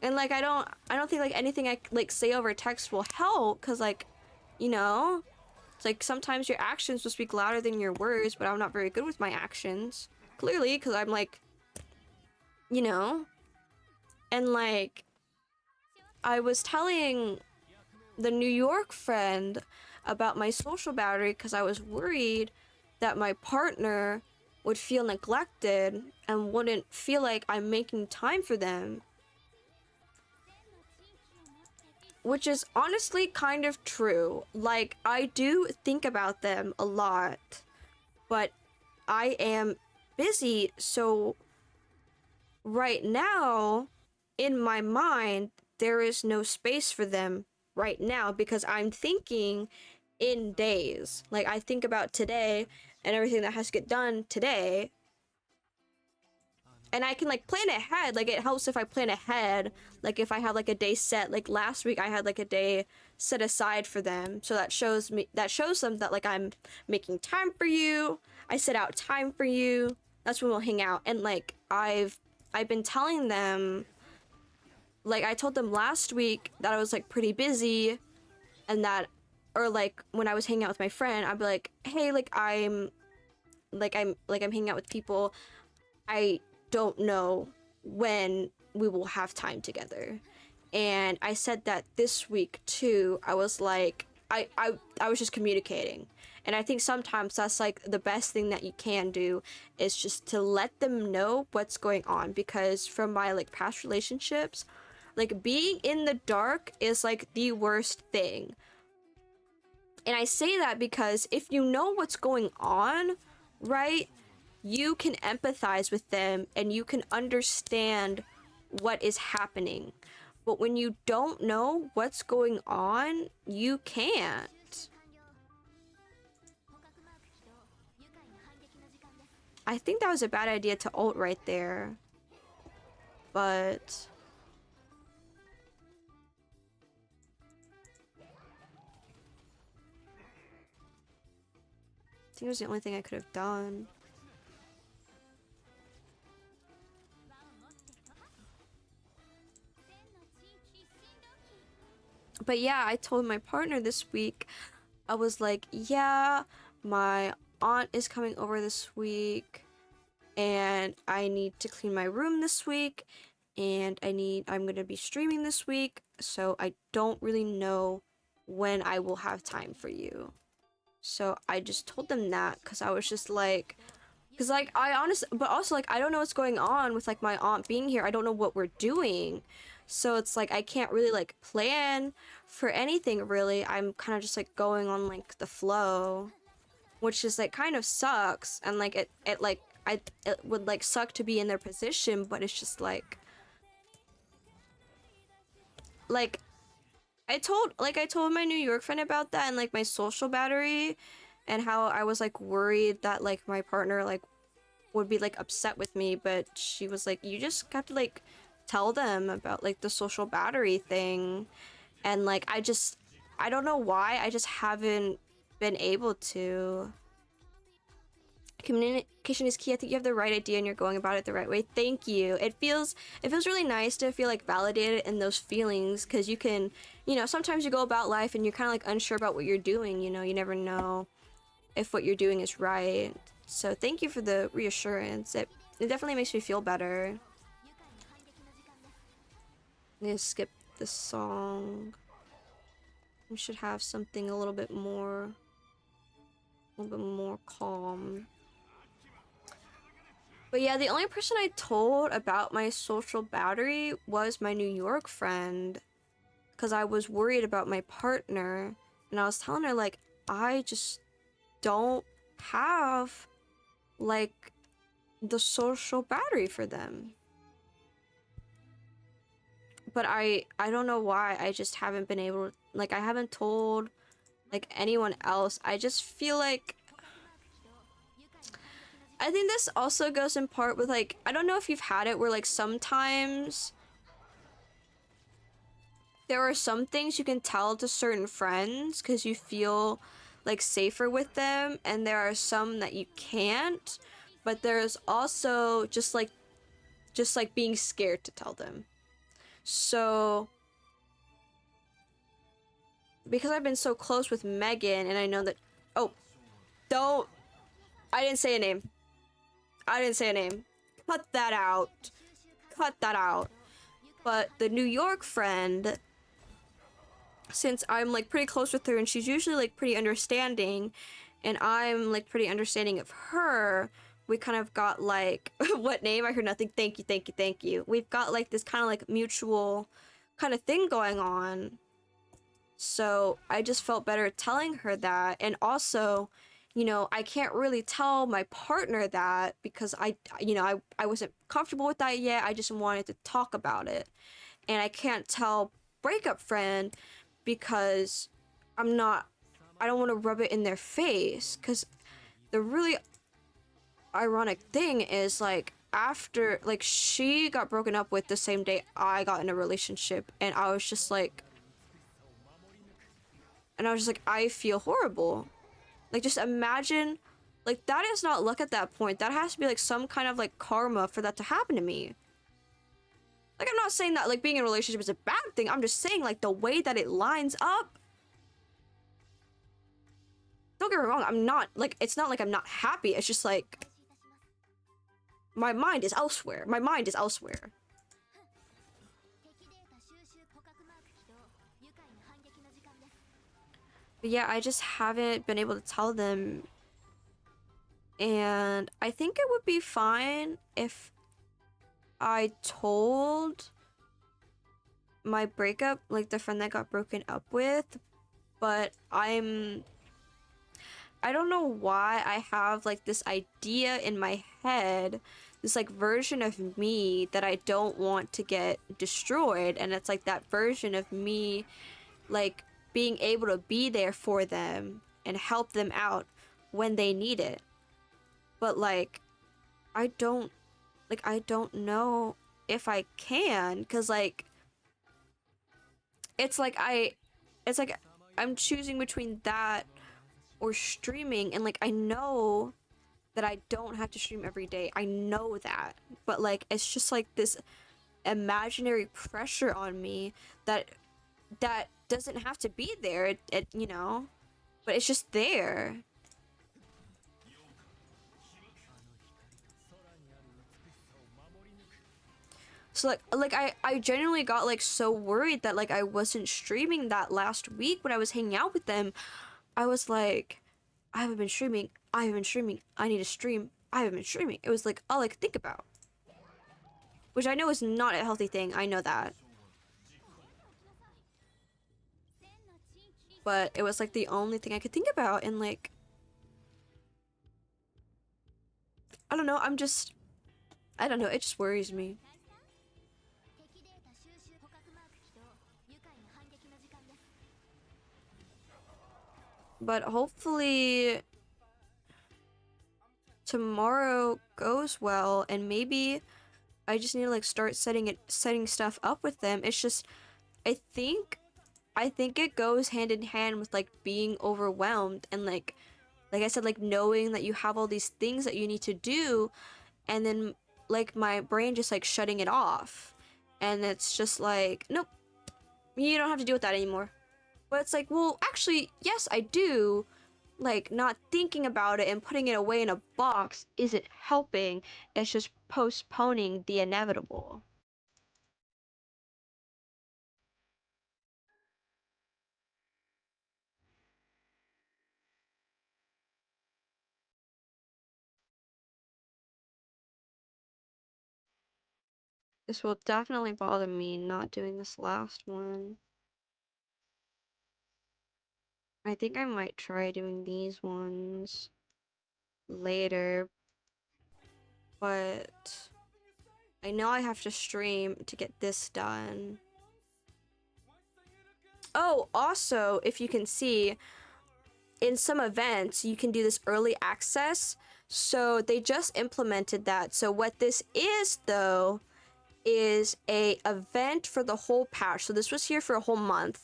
And like I don't think like anything I like say over text will help, because like, you know, it's like sometimes your actions will speak louder than your words, but I'm not very good with my actions, clearly, because I'm like, you know. And like I was telling the New York friend about my social battery, because I was worried that my partner would feel neglected and wouldn't feel like I'm making time for them. which is honestly kind of true. Like, I do think about them a lot, but I am busy, so right now, in my mind, there is no space for them right now because I'm thinking in days. Like, I think about today and everything that has to get done today, and I can like plan ahead. Like, it helps if I plan ahead. Like, if I have like a day set, like last week I had like a day set aside for them, so that shows them that like I'm making time for you. I set out time for you. That's when we'll hang out. And like I've been telling them, like I told them last week that I was like pretty busy, and that, or like when I was hanging out with my friend, I'd be like, hey, like I'm hanging out with people. I don't know when we will have time together. And I said that this week too. I was like, I was just communicating. And I think sometimes that's like the best thing that you can do, is just to let them know what's going on. Because from my like past relationships, like being in the dark is like the worst thing. And I say that because if you know what's going on, right, you can empathize with them and you can understand what is happening. But when you don't know what's going on, you can't. I think that was a bad idea to ult right there. But I think it was the only thing I could have done. But yeah, I told my partner this week, I was like, yeah, my aunt is coming over this week, and I need to clean my room this week, and I'm gonna be streaming this week, so I don't really know when I will have time for you. So I just told them that, because I was just like, because like but also like I don't know what's going on with like my aunt being here. I don't know what we're doing. So it's like I can't really like plan for anything really. I'm kind of just like going on like the flow, which is like kind of sucks. And like it would like suck to be in their position, but it's just like I told my New York friend about that, and like my social battery, and how I was like worried that like my partner like would be like upset with me, but she was like, you just have to like tell them about like the social battery thing. And like I don't know why, I just haven't been able to. Communication is key. I think you have the right idea and you're going about it the right way. Thank you. It feels really nice to feel like validated in those feelings, because you can, you know, sometimes you go about life and you're kind of like unsure about what you're doing, you know, you never know if what you're doing is right. So thank you for the reassurance. It definitely makes me feel better. I'm gonna skip the song. We should have something a little bit more calm. But yeah, the only person I told about my social battery was my New York friend, because I was worried about my partner, and I was telling her like, I just don't have like the social battery for them. But I don't know why, I just haven't been able to, like, I haven't told like anyone else. I just feel like I think this also goes in part with like, I don't know if you've had it where like sometimes there are some things you can tell to certain friends because you feel like safer with them, and there are some that you can't, but there's also just like being scared to tell them. So because I've been so close with Megan, and I know that, oh, don't, I didn't say a name. Cut that out. But the New York friend, since I'm like pretty close with her and she's usually like pretty understanding, and I'm like pretty understanding of her, we kind of got like what name? I heard nothing. Thank you. We've got like this kind of like mutual kind of thing going on. So I just felt better telling her that. And also, you know, I can't really tell my partner that because I wasn't comfortable with that yet. I just wanted to talk about it. And I can't tell breakup friend because I don't want to rub it in their face. Because the really ironic thing is, like, after, like, she got broken up with the same day I got in a relationship, and I was just like, I feel horrible. Like, just imagine, like, that is not luck at that point. That has to be like some kind of like karma for that to happen to me. Like, I'm not saying that like being in a relationship is a bad thing. I'm just saying like the way that it lines up. Don't get me wrong, I'm not like, it's not like I'm not happy. It's just like my mind is elsewhere. My mind is elsewhere. But yeah, I just haven't been able to tell them. And I think it would be fine if I told my breakup, like the friend that got broken up with, but I don't know why I have like this idea in my head, this like version of me that I don't want to get destroyed, and it's like that version of me like being able to be there for them and help them out when they need it. But like I don't know if I can, because like it's like I'm choosing between that or streaming, and like I know that I don't have to stream every day. I know that. But like it's just like this imaginary pressure on me that doesn't have to be there. It you know, but it's just there. So like I genuinely got like so worried that like I wasn't streaming that last week when I was hanging out with them. I was like, I haven't been streaming. I haven't been streaming. I need to stream. I haven't been streaming. It was like all I could think about. Which I know is not a healthy thing. I know that. But it was like the only thing I could think about, and like I don't know, I don't know, it just worries me. But hopefully tomorrow goes well, and maybe I just need to like start setting stuff up with them. It's just I think it goes hand in hand with like being overwhelmed, and like I said, like knowing that you have all these things that you need to do, and then like my brain just like shutting it off, and it's just like, nope, you don't have to deal with that anymore. But it's like, well, actually, yes, I do. Like, not thinking about it and putting it away in a box isn't helping. It's just postponing the inevitable. This will definitely bother me not doing this last one. I think I might try doing these ones later, but I know I have to stream to get this done. Oh, also, if you can see, in some events, you can do this early access. So they just implemented that. So what this is, though, is a event for the whole patch. So this was here for a whole month.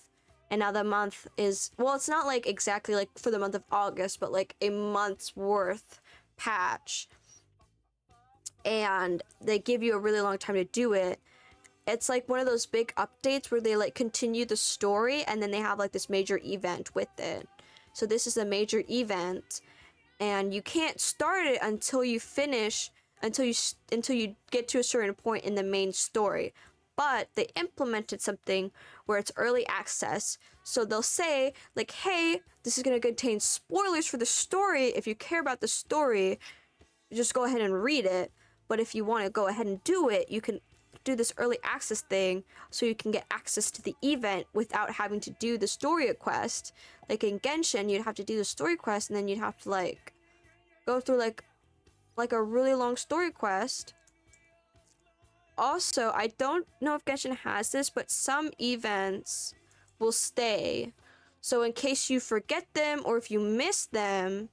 And now the month is, well, it's not like exactly like for the month of August, but like a month's worth patch. And they give you a really long time to do it. It's like one of those big updates where they like continue the story, and then they have like this major event with it. So this is a major event, and you can't start it until you finish, until you get to a certain point in the main story. But they implemented something where it's early access. So they'll say like, hey, this is going to contain spoilers for the story. If you care about the story, just go ahead and read it. But if you want to go ahead and do it, you can do this early access thing so you can get access to the event without having to do the story quest. Like in Genshin, you'd have to do the story quest and then you'd have to like go through like a really long story quest. Also, I don't know if Genshin has this, but some events will stay. So in case you forget them or if you miss them,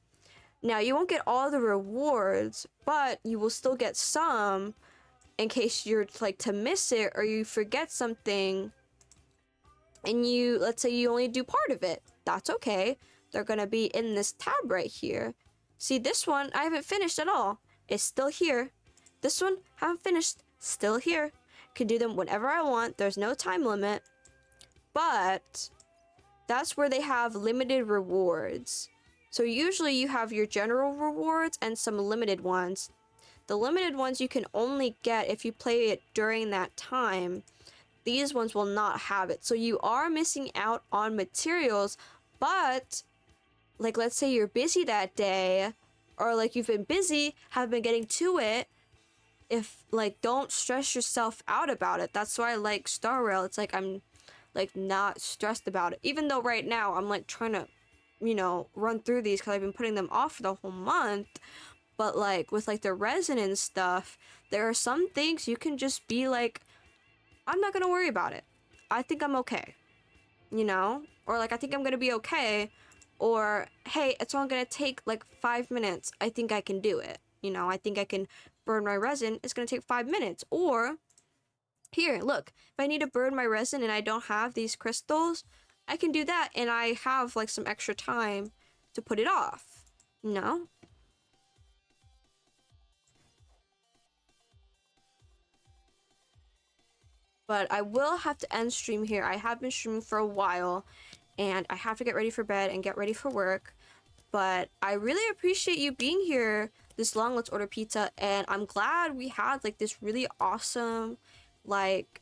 now you won't get all the rewards, but you will still get some in case you're like to miss it or you forget something and you, let's say you only do part of it. That's okay. They're gonna be in this tab right here. See, this one I haven't finished at all. It's still here. This one haven't finished, still here. Can do them whenever I want. There's no time limit. But that's where they have limited rewards. So usually you have your general rewards and some limited ones. The limited ones you can only get if you play it during that time. These ones will not have it. So you are missing out on materials, but like let's say you're busy that day or like you've been busy, haven't been getting to it. If like, don't stress yourself out about it. That's why I like Star Rail. It's like I'm like not stressed about it. Even though right now I'm like trying to, you know, run through these because I've been putting them off for the whole month. But like with like the resin and stuff, there are some things you can just be like, I'm not gonna worry about it. I think I'm okay, you know? Or like, I think I'm gonna be okay. Or, hey, it's only gonna take like 5 minutes. I think I can do it. You know, I think I can burn my resin. It's gonna take 5 minutes. Or, here, look, if I need to burn my resin and I don't have these crystals, I can do that and I have like some extra time to put it off, you know? But I will have to end stream here. I have been streaming for a while and I have to get ready for bed and get ready for work. But I really appreciate you being here this long. Let's order pizza. And I'm glad we had like this really awesome, like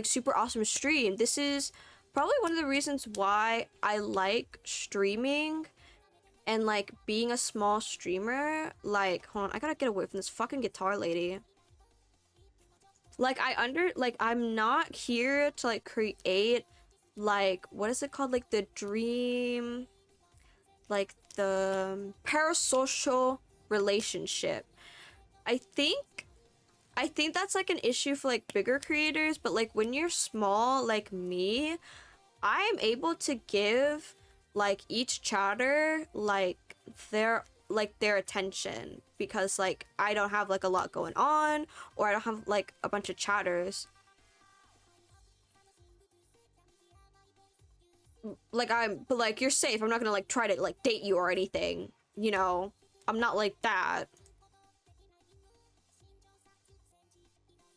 super awesome stream. This is probably one of the reasons why I like streaming and like being a small streamer. Like, hold on, I gotta get away from this fucking guitar lady. Like, I'm not here to like create like, what is it called? Like the dream, like the parasocial relationship. I think that's like an issue for like bigger creators, but like when you're small like me, I'm able to give like each chatter like their attention because like I don't have like a lot going on or I don't have like a bunch of chatters. Like but like you're safe. I'm not gonna like try to like date you or anything, you know? I'm not like that.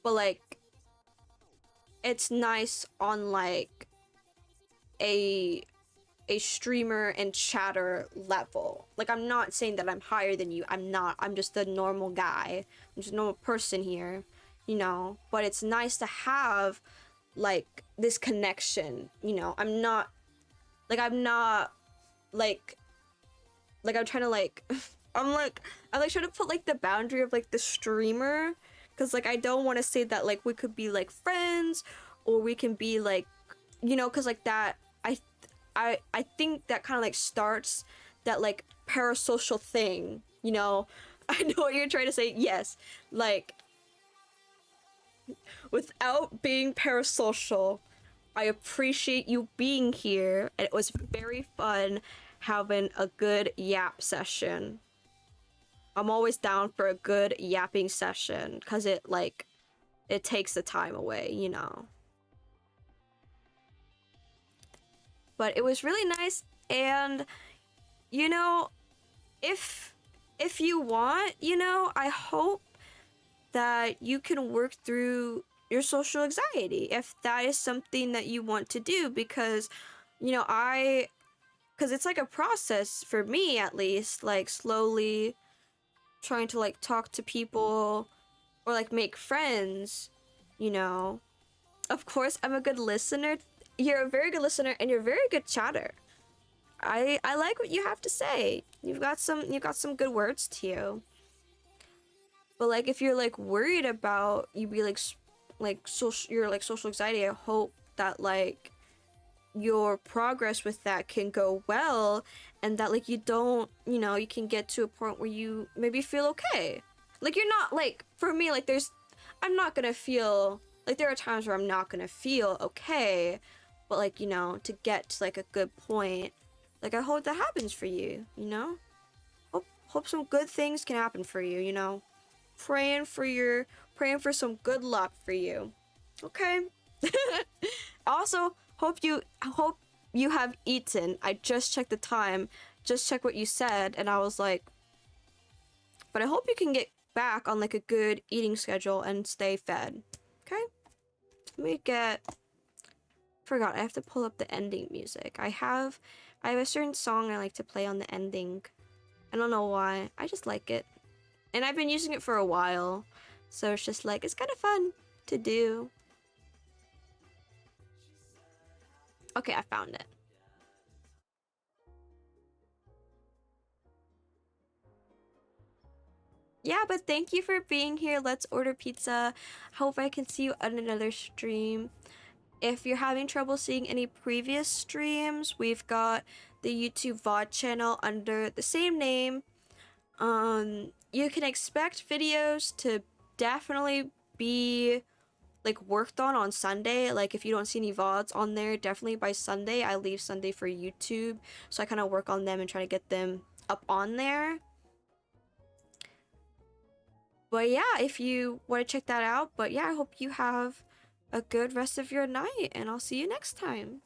But like it's nice on like a streamer and chatter level. Like, I'm not saying that I'm higher than you. I'm not. I'm just a normal guy. I'm just a normal person here, you know? But it's nice to have, like, this connection, you know? I'm not, like, I'm trying to, like, I'm trying to put, like, the boundary of, like, the streamer. Because, like, I don't want to say that, like, we could be, like, friends. Or we can be, like, you know, because, like, that, I think that kind of like starts that like parasocial thing, you know? I know what you're trying to say. Yes, like without being parasocial, I appreciate you being here and it was very fun having a good yap session. I'm always down for a good yapping session because it takes the time away, you know? But it was really nice, and you know, if you want, you know, I hope that you can work through your social anxiety if that is something that you want to do, because you know, because it's like a process for me, at least, like slowly trying to like talk to people or like make friends, you know. Of course, I'm a good listener. You're a very good listener and you're a very good chatter. I like what you have to say. You've got some good words to you. But like if you're like worried about you be like like your like social anxiety, I hope that like your progress with that can go well, and that like you don't, you know, you can get to a point where you maybe feel okay. Like you're not like, for me, like I'm not gonna feel like, there are times where I'm not gonna feel okay, but like, you know, to get to like a good point, like I hope that happens for you, you know? Hope some good things can happen for you, you know? Praying for some good luck for you. Okay? Also, hope you have eaten. I just checked the time, just checked what you said, and I was like, but I hope you can get back on like a good eating schedule and stay fed. Okay? Let me forgot, I have to pull up the ending music. I have a certain song I like to play on the ending. I don't know why. I just like it. And I've been using it for a while. So it's just like, it's kind of fun to do. Okay, I found it. Yeah, but thank you for being here. Let's order pizza. Hope I can see you on another stream. If you're having trouble seeing any previous streams, we've got the YouTube VOD channel under the same name. You can expect videos to definitely be like worked on Sunday. Like if you don't see any VODs on there, definitely by Sunday. I leave Sunday for YouTube, so I kind of work on them and try to get them up on there. But yeah, if you want to check that out. But yeah, I hope you have a good rest of your night, and I'll see you next time.